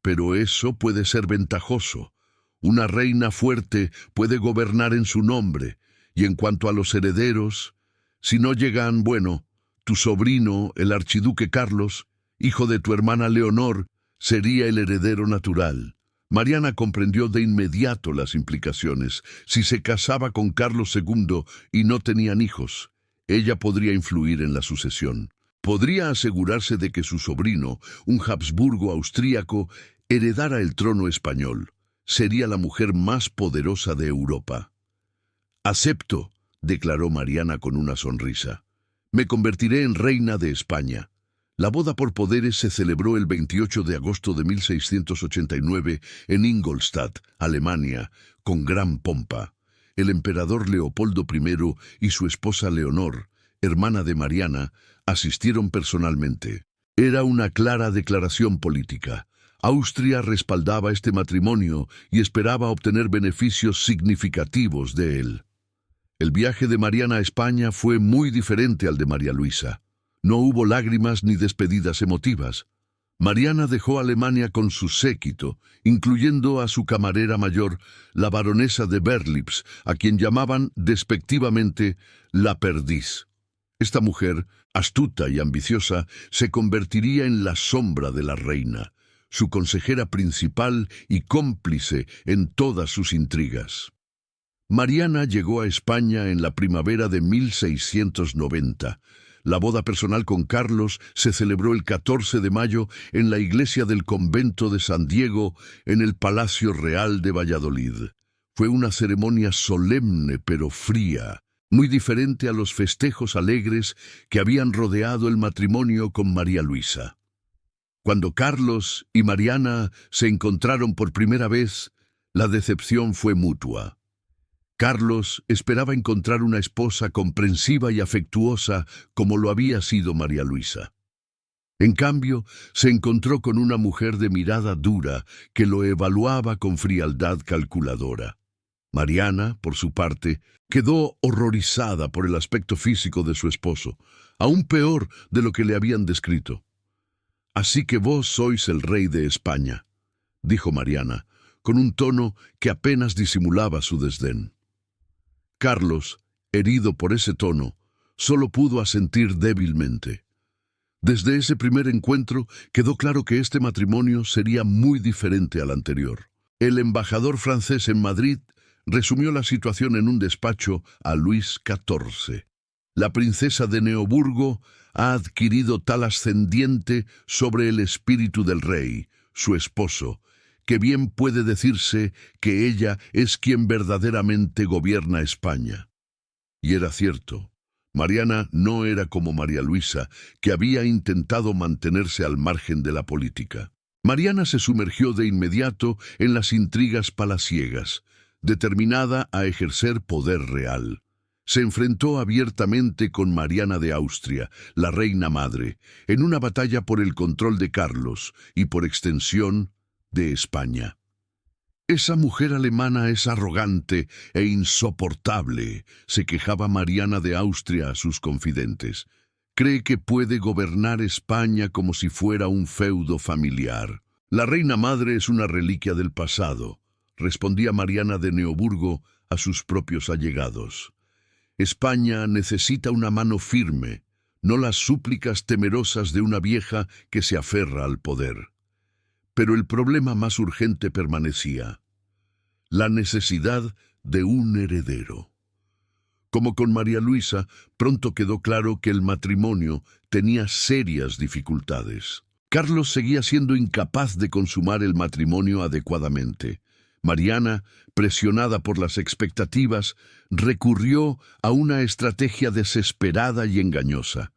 «pero eso puede ser ventajoso. Una reina fuerte puede gobernar en su nombre, y en cuanto a los herederos, si no llegan, bueno, tu sobrino, el archiduque Carlos, hijo de tu hermana Leonor, sería el heredero natural». Mariana comprendió de inmediato las implicaciones. Si se casaba con Carlos II y no tenían hijos, ella podría influir en la sucesión. Podría asegurarse de que su sobrino, un Habsburgo austríaco, heredara el trono español. Sería la mujer más poderosa de Europa. «Acepto», declaró Mariana con una sonrisa. «Me convertiré en reina de España». La boda por poderes se celebró el 28 de agosto de 1689 en Ingolstadt, Alemania, con gran pompa. El emperador Leopoldo I y su esposa Leonor, hermana de Mariana, asistieron personalmente. Era una clara declaración política. Austria respaldaba este matrimonio y esperaba obtener beneficios significativos de él. El viaje de Mariana a España fue muy diferente al de María Luisa. No hubo lágrimas ni despedidas emotivas. Mariana dejó Alemania con su séquito, incluyendo a su camarera mayor, la baronesa de Berlitz, a quien llamaban despectivamente la perdiz. Esta mujer, astuta y ambiciosa, se convertiría en la sombra de la reina, su consejera principal y cómplice en todas sus intrigas. Mariana llegó a España en la primavera de 1690. La boda personal con Carlos se celebró el 14 de mayo en la iglesia del convento de San Diego, en el Palacio Real de Valladolid. Fue una ceremonia solemne pero fría, muy diferente a los festejos alegres que habían rodeado el matrimonio con María Luisa. Cuando Carlos y Mariana se encontraron por primera vez, la decepción fue mutua. Carlos esperaba encontrar una esposa comprensiva y afectuosa como lo había sido María Luisa. En cambio, se encontró con una mujer de mirada dura que lo evaluaba con frialdad calculadora. Mariana, por su parte, quedó horrorizada por el aspecto físico de su esposo, aún peor de lo que le habían descrito. «Así que vos sois el rey de España», dijo Mariana, con un tono que apenas disimulaba su desdén. Carlos, herido por ese tono, solo pudo asentir débilmente. Desde ese primer encuentro quedó claro que este matrimonio sería muy diferente al anterior. El embajador francés en Madrid resumió la situación en un despacho a Luis XIV. La princesa de Neoburgo ha adquirido tal ascendiente sobre el espíritu del rey, su esposo, que bien puede decirse que ella es quien verdaderamente gobierna España. Y era cierto. Mariana no era como María Luisa, que había intentado mantenerse al margen de la política. Mariana se sumergió de inmediato en las intrigas palaciegas, determinada a ejercer poder real. Se enfrentó abiertamente con Mariana de Austria, la reina madre, en una batalla por el control de Carlos y, por extensión, de España. Esa mujer alemana es arrogante e insoportable, se quejaba Mariana de Austria a sus confidentes. Cree que puede gobernar España como si fuera un feudo familiar. La reina madre es una reliquia del pasado, respondía Mariana de Neoburgo a sus propios allegados. España necesita una mano firme, no las súplicas temerosas de una vieja que se aferra al poder. Pero el problema más urgente permanecía: la necesidad de un heredero. Como con María Luisa, pronto quedó claro que el matrimonio tenía serias dificultades. Carlos seguía siendo incapaz de consumar el matrimonio adecuadamente. Mariana, presionada por las expectativas, recurrió a una estrategia desesperada y engañosa.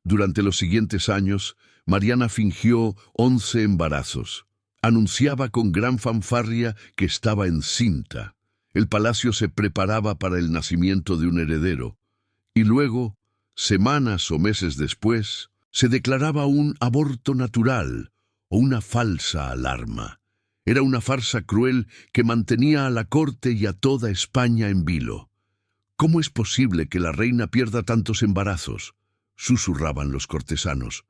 Durante los siguientes años, Mariana fingió 11 embarazos. Anunciaba con gran fanfarria que estaba encinta. El palacio se preparaba para el nacimiento de un heredero. Y luego, semanas o meses después, se declaraba un aborto natural o una falsa alarma. Era una farsa cruel que mantenía a la corte y a toda España en vilo. ¿Cómo es posible que la reina pierda tantos embarazos?, susurraban los cortesanos.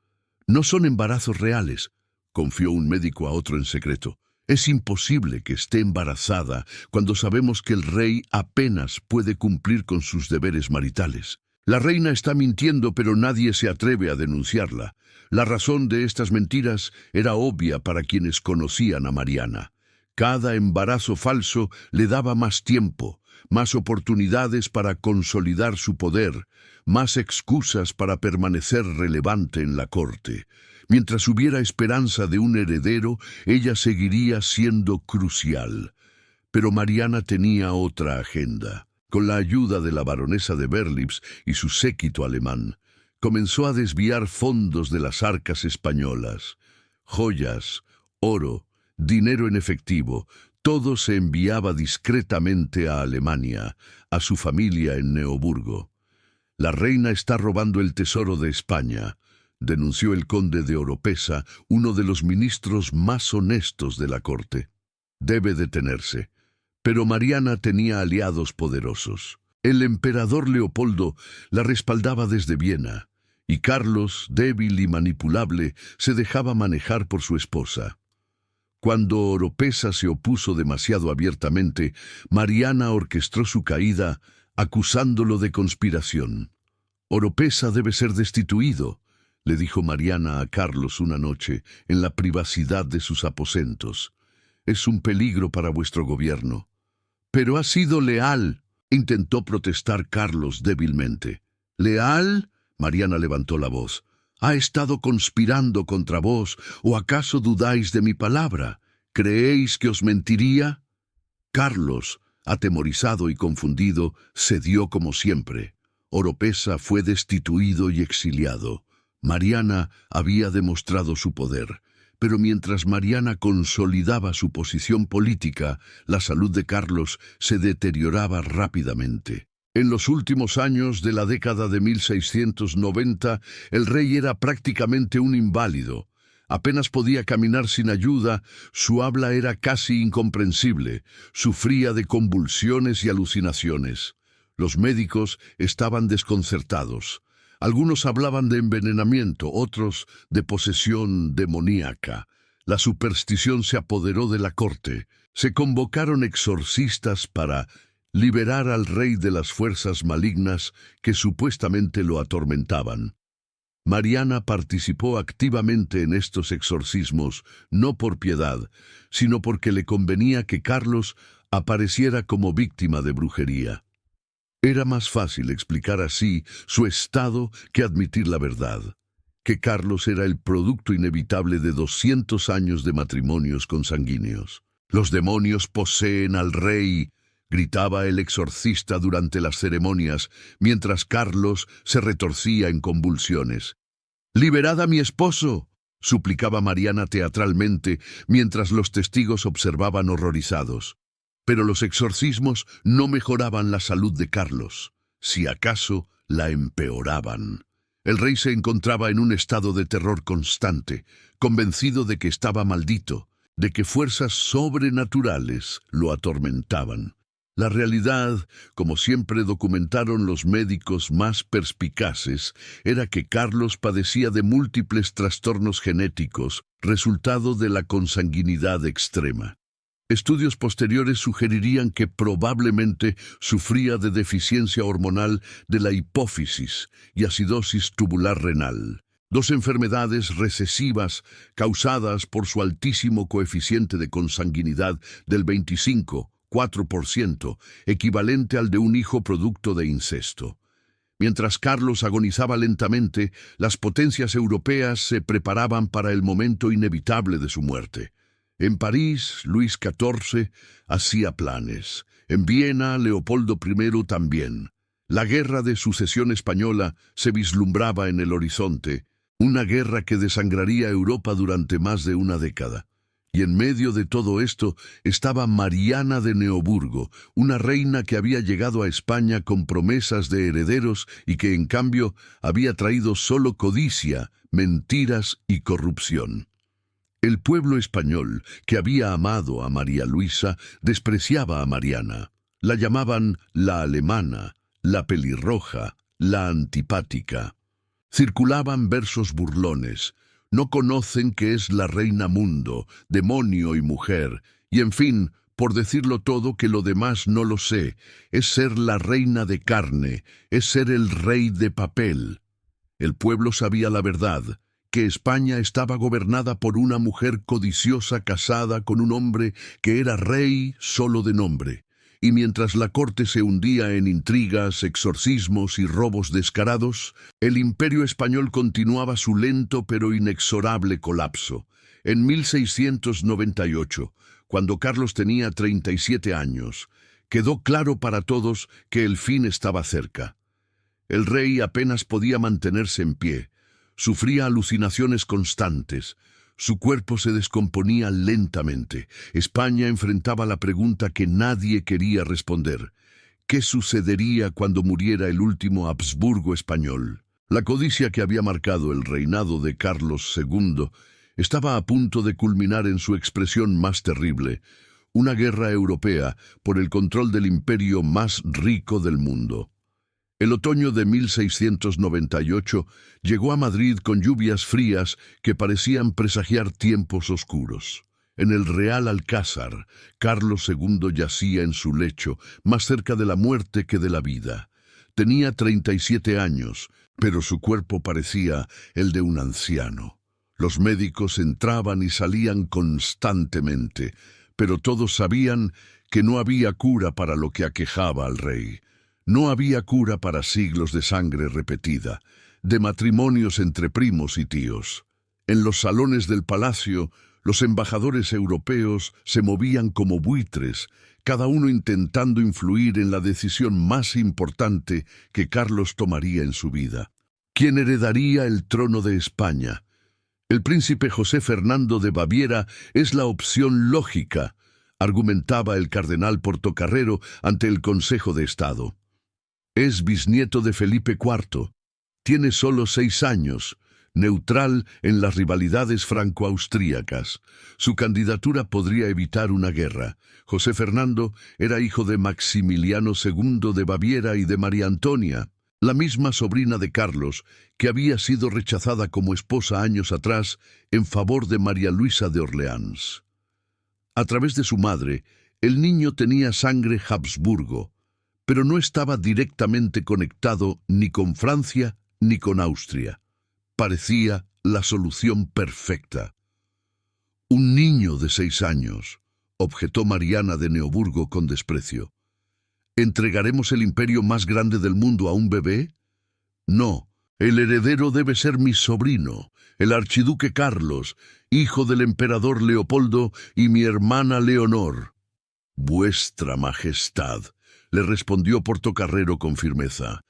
No son embarazos reales, confió un médico a otro en secreto. Es imposible que esté embarazada cuando sabemos que el rey apenas puede cumplir con sus deberes maritales. La reina está mintiendo, pero nadie se atreve a denunciarla. La razón de estas mentiras era obvia para quienes conocían a Mariana. Cada embarazo falso le daba más tiempo, más oportunidades para consolidar su poder, más excusas para permanecer relevante en la corte. Mientras hubiera esperanza de un heredero, ella seguiría siendo crucial. Pero Mariana tenía otra agenda. Con la ayuda de la baronesa de Berlitz y su séquito alemán, comenzó a desviar fondos de las arcas españolas. Joyas, oro, dinero en efectivo, todo se enviaba discretamente a Alemania, a su familia en Neoburgo. La reina está robando el tesoro de España, denunció el conde de Oropesa, uno de los ministros más honestos de la corte. Debe detenerse. Pero Mariana tenía aliados poderosos. El emperador Leopoldo la respaldaba desde Viena, y Carlos, débil y manipulable, se dejaba manejar por su esposa. Cuando Oropesa se opuso demasiado abiertamente, Mariana orquestó su caída, acusándolo de conspiración. «Oropesa debe ser destituido», le dijo Mariana a Carlos una noche, en la privacidad de sus aposentos. «Es un peligro para vuestro gobierno». «Pero ha sido leal», intentó protestar Carlos débilmente. «¿Leal?», Mariana levantó la voz. «¿Ha estado conspirando contra vos, o acaso dudáis de mi palabra? ¿Creéis que os mentiría?» Carlos, atemorizado y confundido, cedió como siempre. Oropesa fue destituido y exiliado. Mariana había demostrado su poder. Pero mientras Mariana consolidaba su posición política, la salud de Carlos se deterioraba rápidamente. En los últimos años de la década de 1690, el rey era prácticamente un inválido. Apenas podía caminar sin ayuda, su habla era casi incomprensible, sufría de convulsiones y alucinaciones. Los médicos estaban desconcertados. Algunos hablaban de envenenamiento, otros de posesión demoníaca. La superstición se apoderó de la corte. Se convocaron exorcistas para liberar al rey de las fuerzas malignas que supuestamente lo atormentaban. Mariana participó activamente en estos exorcismos, no por piedad, sino porque le convenía que Carlos apareciera como víctima de brujería. Era más fácil explicar así su estado que admitir la verdad, que Carlos era el producto inevitable de 200 años de matrimonios consanguíneos. «Los demonios poseen al rey», gritaba el exorcista durante las ceremonias, mientras Carlos se retorcía en convulsiones. «¡Liberad a mi esposo!», suplicaba Mariana teatralmente, mientras los testigos observaban horrorizados. Pero los exorcismos no mejoraban la salud de Carlos, si acaso la empeoraban. El rey se encontraba en un estado de terror constante, convencido de que estaba maldito, de que fuerzas sobrenaturales lo atormentaban. La realidad, como siempre documentaron los médicos más perspicaces, era que Carlos padecía de múltiples trastornos genéticos, resultado de la consanguinidad extrema. Estudios posteriores sugerirían que probablemente sufría de deficiencia hormonal de la hipófisis y acidosis tubular renal, dos enfermedades recesivas causadas por su altísimo coeficiente de consanguinidad del 25,4%, equivalente al de un hijo producto de incesto. Mientras Carlos agonizaba lentamente, las potencias europeas se preparaban para el momento inevitable de su muerte. En París, Luis XIV hacía planes. En Viena, Leopoldo I también. La guerra de sucesión española se vislumbraba en el horizonte, una guerra que desangraría Europa durante más de una década. Y en medio de todo esto estaba Mariana de Neoburgo, una reina que había llegado a España con promesas de herederos y que en cambio había traído solo codicia, mentiras y corrupción. El pueblo español, que había amado a María Luisa, despreciaba a Mariana. La llamaban la alemana, la pelirroja, la antipática. Circulaban versos burlones. No conocen que es la reina mundo, demonio y mujer, y en fin, por decirlo todo, que lo demás no lo sé, es ser la reina de carne, es ser el rey de papel. El pueblo sabía la verdad, que España estaba gobernada por una mujer codiciosa casada con un hombre que era rey solo de nombre. Y mientras la corte se hundía en intrigas, exorcismos y robos descarados, el imperio español continuaba su lento pero inexorable colapso. En 1698, cuando Carlos tenía 37 años, quedó claro para todos que el fin estaba cerca. El rey apenas podía mantenerse en pie. Sufría alucinaciones constantes. Su cuerpo se descomponía lentamente. España enfrentaba la pregunta que nadie quería responder. ¿Qué sucedería cuando muriera el último Habsburgo español? La codicia que había marcado el reinado de Carlos II estaba a punto de culminar en su expresión más terrible, una guerra europea por el control del imperio más rico del mundo. El otoño de 1698 llegó a Madrid con lluvias frías que parecían presagiar tiempos oscuros. En el Real Alcázar, Carlos II yacía en su lecho, más cerca de la muerte que de la vida. Tenía 37 años, pero su cuerpo parecía el de un anciano. Los médicos entraban y salían constantemente, pero todos sabían que no había cura para lo que aquejaba al rey. No había cura para siglos de sangre repetida, de matrimonios entre primos y tíos. En los salones del palacio, los embajadores europeos se movían como buitres, cada uno intentando influir en la decisión más importante que Carlos tomaría en su vida. ¿Quién heredaría el trono de España? El príncipe José Fernando de Baviera es la opción lógica, argumentaba el cardenal Portocarrero ante el Consejo de Estado. Es bisnieto de Felipe IV. Tiene solo 6 años, neutral en las rivalidades franco-austríacas. Su candidatura podría evitar una guerra. José Fernando era hijo de Maximiliano II de Baviera y de María Antonia, la misma sobrina de Carlos, que había sido rechazada como esposa años atrás en favor de María Luisa de Orleans. A través de su madre, el niño tenía sangre Habsburgo, pero no estaba directamente conectado ni con Francia ni con Austria. Parecía la solución perfecta. Un niño de 6 años, objetó Mariana de Neoburgo con desprecio. ¿Entregaremos el imperio más grande del mundo a un bebé? No, el heredero debe ser mi sobrino, el archiduque Carlos, hijo del emperador Leopoldo y mi hermana Leonor. Vuestra Majestad, le respondió Portocarrero con firmeza.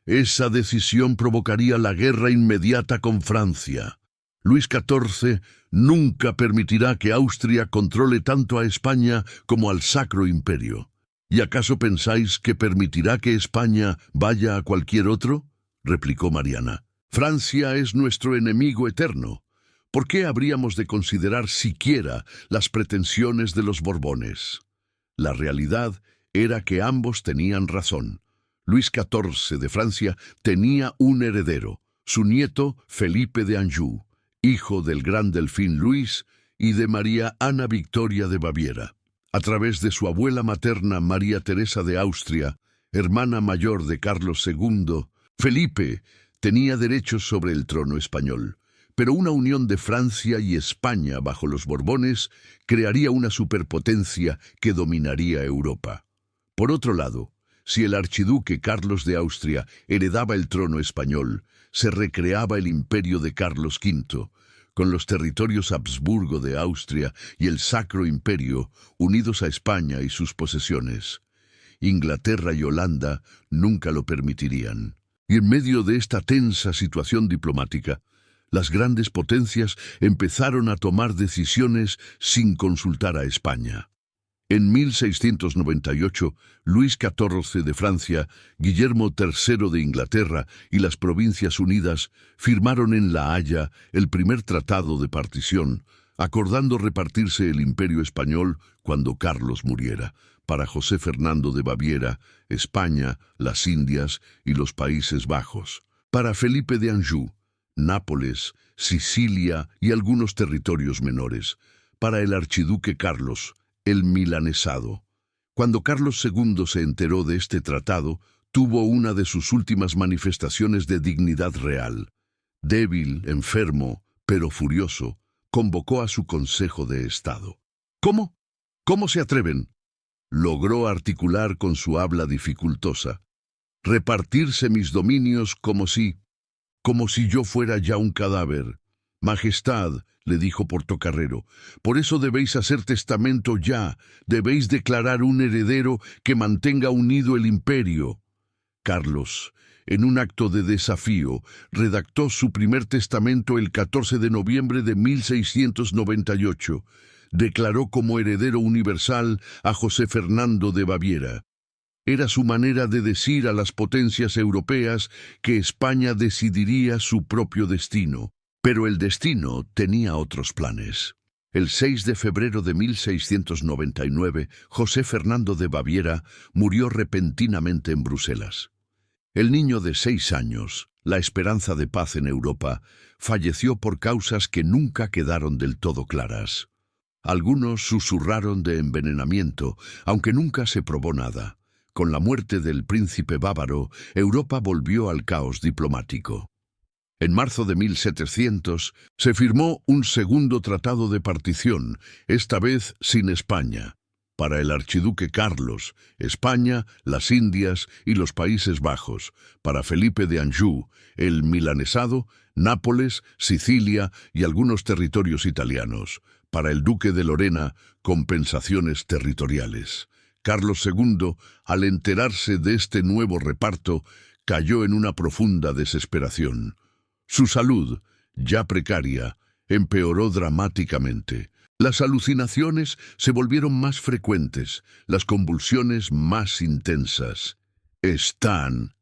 Esa decisión provocaría la guerra inmediata con Francia. Luis XIV nunca permitirá que Austria controle tanto a España como al Sacro Imperio. ¿Y acaso pensáis que permitirá que España vaya a cualquier otro? Replicó Mariana. Francia es nuestro enemigo eterno. ¿Por qué habríamos de considerar siquiera las pretensiones de los Borbones? La realidad era que ambos tenían razón. Luis XIV de Francia tenía un heredero, su nieto Felipe de Anjou, hijo del gran delfín Luis y de María Ana Victoria de Baviera. A través de su abuela materna María Teresa de Austria, hermana mayor de Carlos II, Felipe tenía derechos sobre el trono español. Pero una unión de Francia y España bajo los Borbones crearía una superpotencia que dominaría Europa. Por otro lado, si el archiduque Carlos de Austria heredaba el trono español, se recreaba el imperio de Carlos V, con los territorios Habsburgo de Austria y el Sacro Imperio unidos a España y sus posesiones. Inglaterra y Holanda nunca lo permitirían. Y en medio de esta tensa situación diplomática, las grandes potencias empezaron a tomar decisiones sin consultar a España. En 1698, Luis XIV de Francia, Guillermo III de Inglaterra y las Provincias Unidas firmaron en La Haya el primer tratado de partición, acordando repartirse el imperio español cuando Carlos muriera, para José Fernando de Baviera, España, las Indias y los Países Bajos, para Felipe de Anjou, Nápoles, Sicilia y algunos territorios menores, para el archiduque Carlos, el milanesado. Cuando Carlos II se enteró de este tratado, tuvo una de sus últimas manifestaciones de dignidad real. Débil, enfermo, pero furioso, convocó a su Consejo de Estado. ¿Cómo? ¿Cómo se atreven? Logró articular con su habla dificultosa. Repartirse mis dominios como si yo fuera ya un cadáver. Majestad, le dijo Portocarrero, por eso debéis hacer testamento ya, debéis declarar un heredero que mantenga unido el imperio. Carlos, en un acto de desafío, redactó su primer testamento el 14 de noviembre de 1698. Declaró como heredero universal a José Fernando de Baviera. Era su manera de decir a las potencias europeas que España decidiría su propio destino. Pero el destino tenía otros planes. El 6 de febrero de 1699, José Fernando de Baviera murió repentinamente en Bruselas. El niño de 6 años, la esperanza de paz en Europa, falleció por causas que nunca quedaron del todo claras. Algunos susurraron de envenenamiento, aunque nunca se probó nada. Con la muerte del príncipe bávaro, Europa volvió al caos diplomático. En marzo de 1700 se firmó un segundo tratado de partición, esta vez sin España. Para el archiduque Carlos, España, las Indias y los Países Bajos. Para Felipe de Anjou, el milanesado, Nápoles, Sicilia y algunos territorios italianos. Para el duque de Lorena, compensaciones territoriales. Carlos II, al enterarse de este nuevo reparto, cayó en una profunda desesperación. Su salud, ya precaria, empeoró dramáticamente. Las alucinaciones se volvieron más frecuentes, las convulsiones más intensas. «Están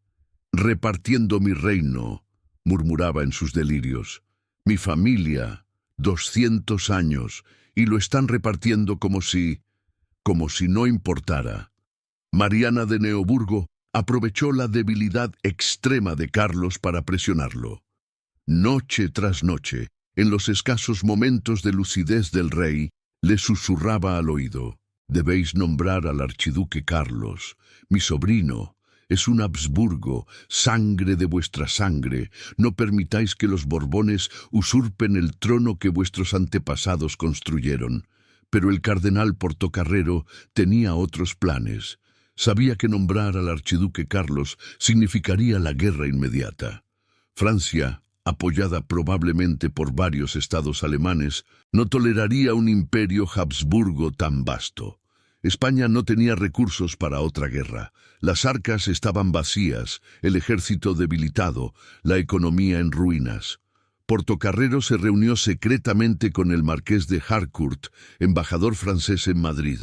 repartiendo mi reino», murmuraba en sus delirios. «Mi familia, 200 años, y lo están repartiendo como si no importara». Mariana de Neoburgo aprovechó la debilidad extrema de Carlos para presionarlo. Noche tras noche, en los escasos momentos de lucidez del rey, le susurraba al oído: «Debéis nombrar al archiduque Carlos, mi sobrino. Es un Habsburgo, sangre de vuestra sangre. No permitáis que los Borbones usurpen el trono que vuestros antepasados construyeron». Pero el cardenal Portocarrero tenía otros planes. Sabía que nombrar al archiduque Carlos significaría la guerra inmediata. Francia, apoyada probablemente por varios estados alemanes, no toleraría un imperio Habsburgo tan vasto. España no tenía recursos para otra guerra. Las arcas estaban vacías, el ejército debilitado, la economía en ruinas. Portocarrero se reunió secretamente con el marqués de Harcourt, embajador francés en Madrid.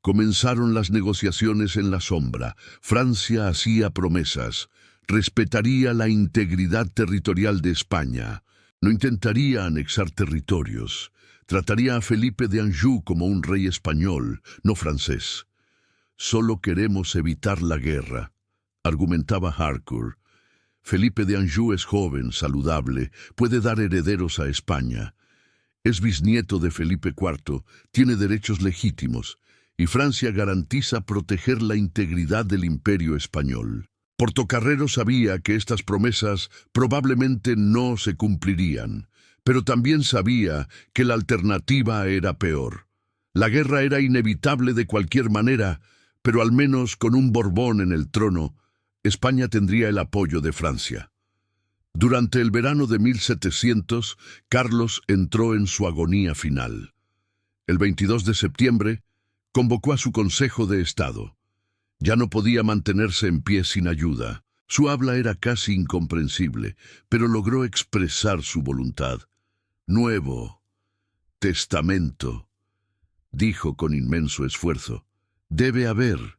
Comenzaron las negociaciones en la sombra. Francia hacía promesas. Respetaría la integridad territorial de España. No intentaría anexar territorios. Trataría a Felipe de Anjou como un rey español, no francés. Solo queremos evitar la guerra, argumentaba Harcourt. Felipe de Anjou es joven, saludable, puede dar herederos a España. Es bisnieto de Felipe IV, tiene derechos legítimos, y Francia garantiza proteger la integridad del imperio español. Portocarrero sabía que estas promesas probablemente no se cumplirían, pero también sabía que la alternativa era peor. La guerra era inevitable de cualquier manera, pero al menos con un Borbón en el trono, España tendría el apoyo de Francia. Durante el verano de 1700, Carlos entró en su agonía final. El 22 de septiembre, convocó a su Consejo de Estado. Ya no podía mantenerse en pie sin ayuda. Su habla era casi incomprensible, pero logró expresar su voluntad. Nuevo Testamento, dijo con inmenso esfuerzo. Debe haber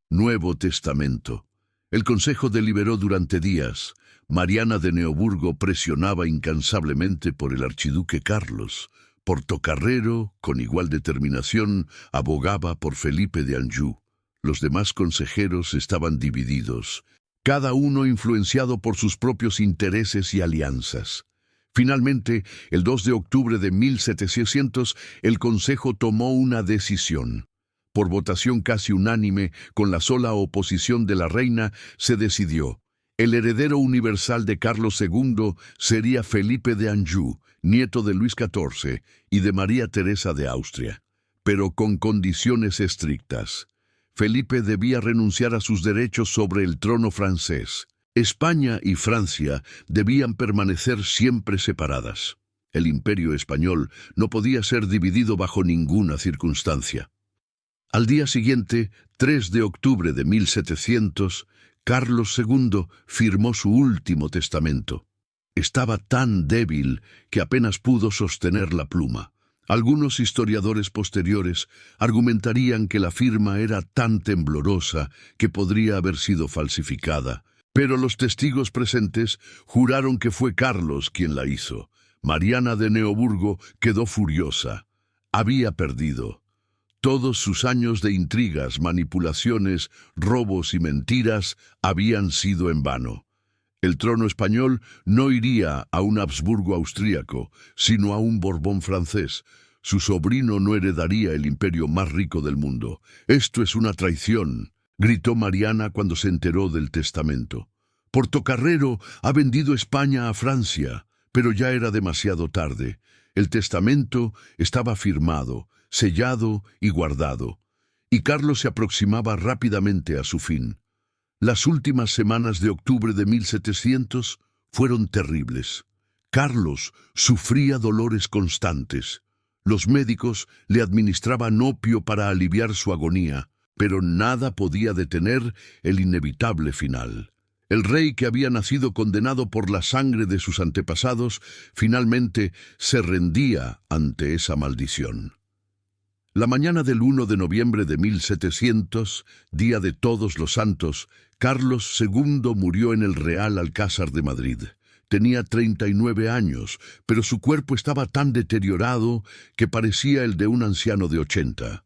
Nuevo Testamento. El Consejo deliberó durante días. Mariana de Neoburgo presionaba incansablemente por el archiduque Carlos. Portocarrero, con igual determinación, abogaba por Felipe de Anjou. Los demás consejeros estaban divididos, cada uno influenciado por sus propios intereses y alianzas. Finalmente, el 2 de octubre de 1700, el Consejo tomó una decisión. Por votación casi unánime, con la sola oposición de la reina, se decidió: el heredero universal de Carlos II sería Felipe de Anjou, nieto de Luis XIV y de María Teresa de Austria, pero con condiciones estrictas. Felipe debía renunciar a sus derechos sobre el trono francés. España y Francia debían permanecer siempre separadas. El imperio español no podía ser dividido bajo ninguna circunstancia. Al día siguiente, 3 de octubre de 1700, Carlos II firmó su último testamento. Estaba tan débil que apenas pudo sostener la pluma. Algunos historiadores posteriores argumentarían que la firma era tan temblorosa que podría haber sido falsificada, pero los testigos presentes juraron que fue Carlos quien la hizo. Mariana de Neoburgo quedó furiosa. Había perdido. Todos sus años de intrigas, manipulaciones, robos y mentiras habían sido en vano. El trono español no iría a un Habsburgo austríaco, sino a un Borbón francés. Su sobrino no heredaría el imperio más rico del mundo. «Esto es una traición», gritó Mariana cuando se enteró del testamento. «Portocarrero ha vendido España a Francia», pero ya era demasiado tarde. El testamento estaba firmado, sellado y guardado, y Carlos se aproximaba rápidamente a su fin. Las últimas semanas de octubre de 1700 fueron terribles. Carlos sufría dolores constantes. Los médicos le administraban opio para aliviar su agonía, pero nada podía detener el inevitable final. El rey, que había nacido condenado por la sangre de sus antepasados, finalmente se rendía ante esa maldición. La mañana del 1 de noviembre de 1700, día de Todos los Santos, Carlos II murió en el Real Alcázar de Madrid. Tenía 39 años, pero su cuerpo estaba tan deteriorado que parecía el de un anciano de 80.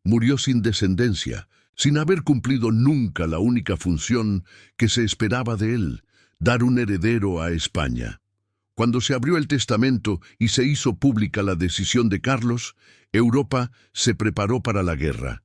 Murió sin descendencia, sin haber cumplido nunca la única función que se esperaba de él, dar un heredero a España. Cuando se abrió el testamento y se hizo pública la decisión de Carlos, Europa se preparó para la guerra.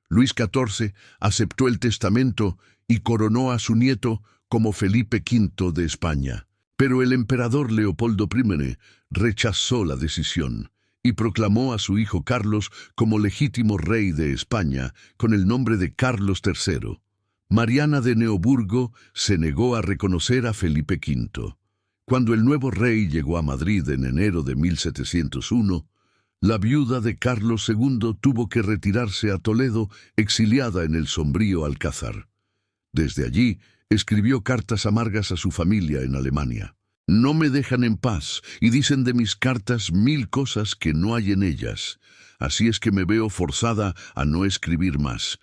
Luis XIV aceptó el testamento y coronó a su nieto como Felipe V de España. Pero el emperador Leopoldo I rechazó la decisión y proclamó a su hijo Carlos como legítimo rey de España con el nombre de Carlos III. Mariana de Neoburgo se negó a reconocer a Felipe V. Cuando el nuevo rey llegó a Madrid en enero de 1701, la viuda de Carlos II tuvo que retirarse a Toledo, exiliada en el sombrío Alcázar. Desde allí, escribió cartas amargas a su familia en Alemania. No me dejan en paz y dicen de mis cartas 1000 cosas que no hay en ellas. Así es que me veo forzada a no escribir más.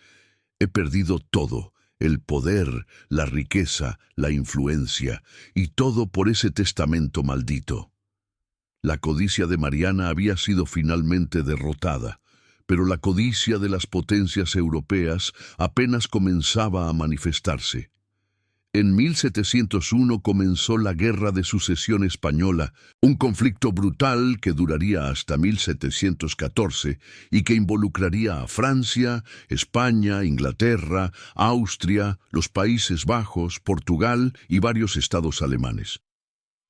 He perdido todo, el poder, la riqueza, la influencia, y todo por ese testamento maldito. La codicia de Mariana había sido finalmente derrotada, pero la codicia de las potencias europeas apenas comenzaba a manifestarse. En 1701 comenzó la Guerra de Sucesión Española, un conflicto brutal que duraría hasta 1714 y que involucraría a Francia, España, Inglaterra, Austria, los Países Bajos, Portugal y varios estados alemanes.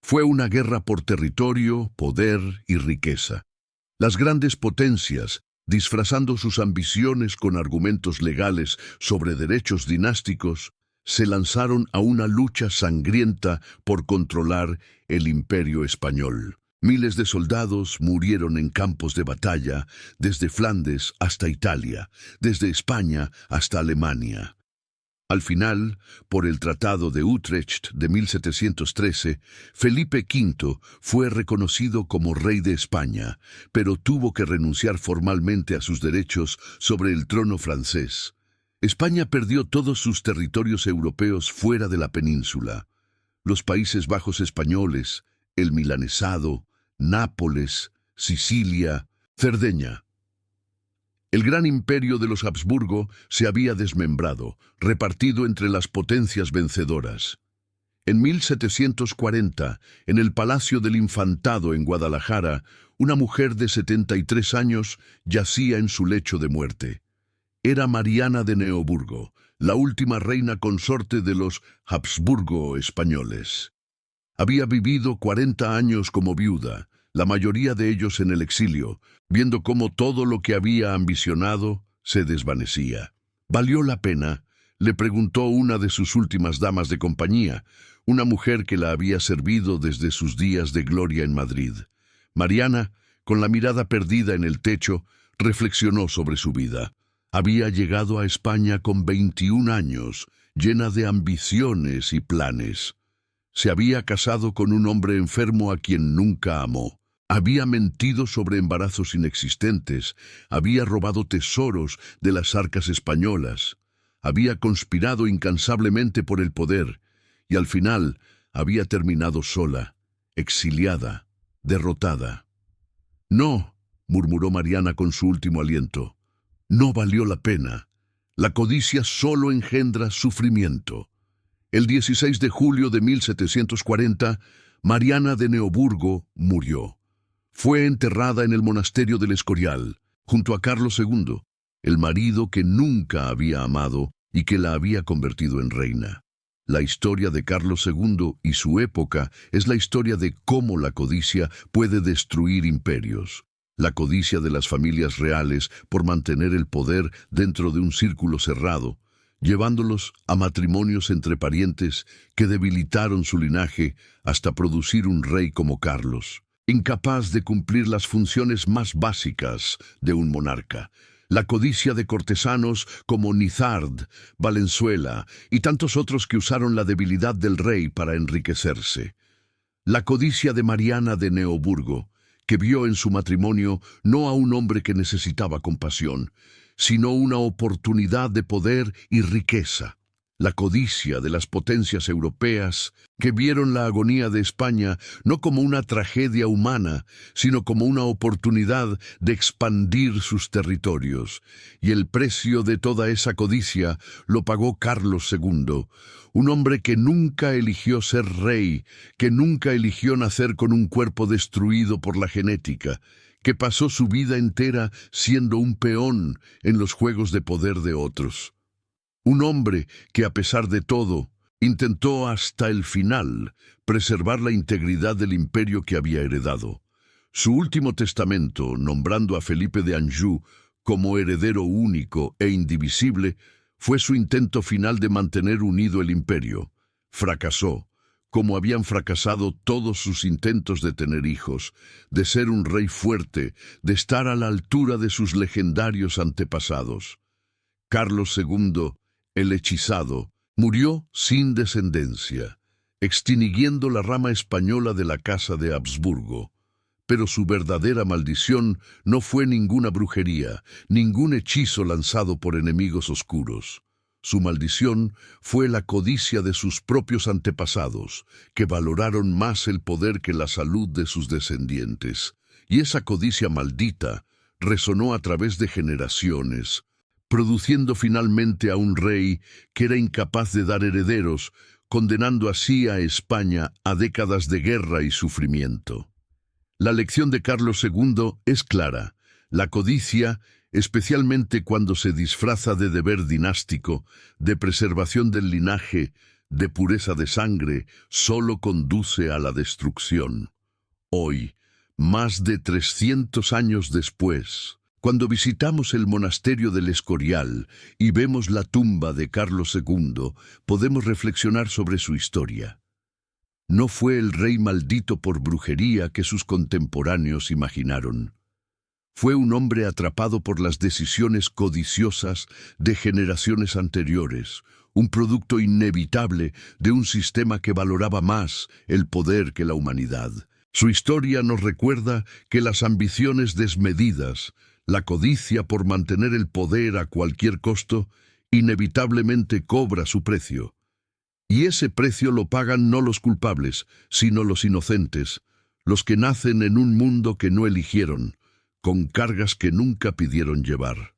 Fue una guerra por territorio, poder y riqueza. Las grandes potencias, disfrazando sus ambiciones con argumentos legales sobre derechos dinásticos, se lanzaron a una lucha sangrienta por controlar el imperio español. Miles de soldados murieron en campos de batalla, desde Flandes hasta Italia, desde España hasta Alemania. Al final, por el Tratado de Utrecht de 1713, Felipe V fue reconocido como rey de España, pero tuvo que renunciar formalmente a sus derechos sobre el trono francés. España perdió todos sus territorios europeos fuera de la península. Los Países Bajos españoles, el Milanesado, Nápoles, Sicilia, Cerdeña. El gran imperio de los Habsburgo se había desmembrado, repartido entre las potencias vencedoras. En 1740, en el Palacio del Infantado en Guadalajara, una mujer de 73 años yacía en su lecho de muerte. Era Mariana de Neoburgo, la última reina consorte de los Habsburgo españoles. Había vivido 40 años como viuda, la mayoría de ellos en el exilio, viendo cómo todo lo que había ambicionado se desvanecía. ¿Valió la pena?, le preguntó una de sus últimas damas de compañía, una mujer que la había servido desde sus días de gloria en Madrid. Mariana, con la mirada perdida en el techo, reflexionó sobre su vida. Había llegado a España con 21 años, llena de ambiciones y planes. Se había casado con un hombre enfermo a quien nunca amó. Había mentido sobre embarazos inexistentes, había robado tesoros de las arcas españolas, había conspirado incansablemente por el poder, y al final había terminado sola, exiliada, derrotada. «No», murmuró Mariana con su último aliento, «no valió la pena. La codicia solo engendra sufrimiento». El 16 de julio de 1740, Mariana de Neoburgo murió. Fue enterrada en el monasterio del Escorial, junto a Carlos II, el marido que nunca había amado y que la había convertido en reina. La historia de Carlos II y su época es la historia de cómo la codicia puede destruir imperios. La codicia de las familias reales por mantener el poder dentro de un círculo cerrado, llevándolos a matrimonios entre parientes que debilitaron su linaje hasta producir un rey como Carlos, incapaz de cumplir las funciones más básicas de un monarca. La codicia de cortesanos como Nizard, Valenzuela y tantos otros que usaron la debilidad del rey para enriquecerse. La codicia de Mariana de Neoburgo, que vio en su matrimonio no a un hombre que necesitaba compasión, sino una oportunidad de poder y riqueza. La codicia de las potencias europeas, que vieron la agonía de España no como una tragedia humana, sino como una oportunidad de expandir sus territorios. Y el precio de toda esa codicia lo pagó Carlos II, un hombre que nunca eligió ser rey, que nunca eligió nacer con un cuerpo destruido por la genética, que pasó su vida entera siendo un peón en los juegos de poder de otros. Un hombre que, a pesar de todo, intentó hasta el final preservar la integridad del imperio que había heredado. Su último testamento, nombrando a Felipe de Anjou como heredero único e indivisible, fue su intento final de mantener unido el imperio. Fracasó, como habían fracasado todos sus intentos de tener hijos, de ser un rey fuerte, de estar a la altura de sus legendarios antepasados. Carlos II, el hechizado, murió sin descendencia, extinguiendo la rama española de la Casa de Habsburgo. Pero su verdadera maldición no fue ninguna brujería, ningún hechizo lanzado por enemigos oscuros. Su maldición fue la codicia de sus propios antepasados, que valoraron más el poder que la salud de sus descendientes. Y esa codicia maldita resonó a través de generaciones, produciendo finalmente a un rey que era incapaz de dar herederos, condenando así a España a décadas de guerra y sufrimiento. La lección de Carlos II es clara. La codicia, especialmente cuando se disfraza de deber dinástico, de preservación del linaje, de pureza de sangre, solo conduce a la destrucción. Hoy, más de 300 años después, cuando visitamos el monasterio del Escorial y vemos la tumba de Carlos II, podemos reflexionar sobre su historia. No fue el rey maldito por brujería que sus contemporáneos imaginaron. Fue un hombre atrapado por las decisiones codiciosas de generaciones anteriores, un producto inevitable de un sistema que valoraba más el poder que la humanidad. Su historia nos recuerda que las ambiciones desmedidas, la codicia por mantener el poder a cualquier costo, inevitablemente cobra su precio. Y ese precio lo pagan no los culpables, sino los inocentes, los que nacen en un mundo que no eligieron, con cargas que nunca pidieron llevar.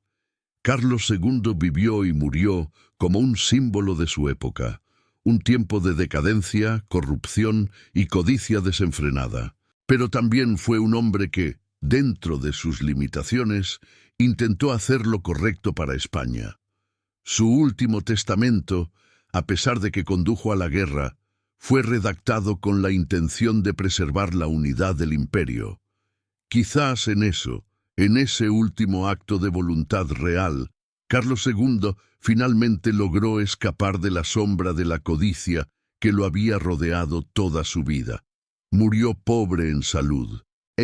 Carlos II vivió y murió como un símbolo de su época, un tiempo de decadencia, corrupción y codicia desenfrenada. Pero también fue un hombre que, dentro de sus limitaciones, intentó hacer lo correcto para España. Su último testamento, a pesar de que condujo a la guerra, fue redactado con la intención de preservar la unidad del imperio. Quizás en ese último acto de voluntad real, Carlos II finalmente logró escapar de la sombra de la codicia que lo había rodeado toda su vida. Murió pobre en salud,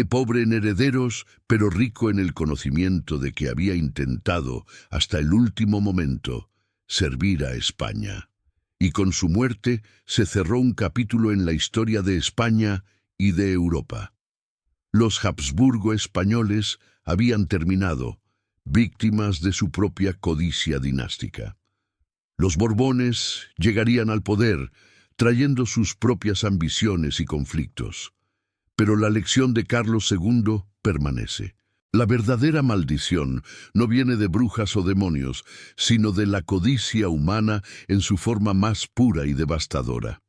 pobre en herederos, pero rico en el conocimiento de que había intentado, hasta el último momento, servir a España. Y con su muerte se cerró un capítulo en la historia de España y de Europa. Los Habsburgo españoles habían terminado, víctimas de su propia codicia dinástica. Los Borbones llegarían al poder, trayendo sus propias ambiciones y conflictos. Pero la lección de Carlos II permanece. La verdadera maldición no viene de brujas o demonios, sino de la codicia humana en su forma más pura y devastadora.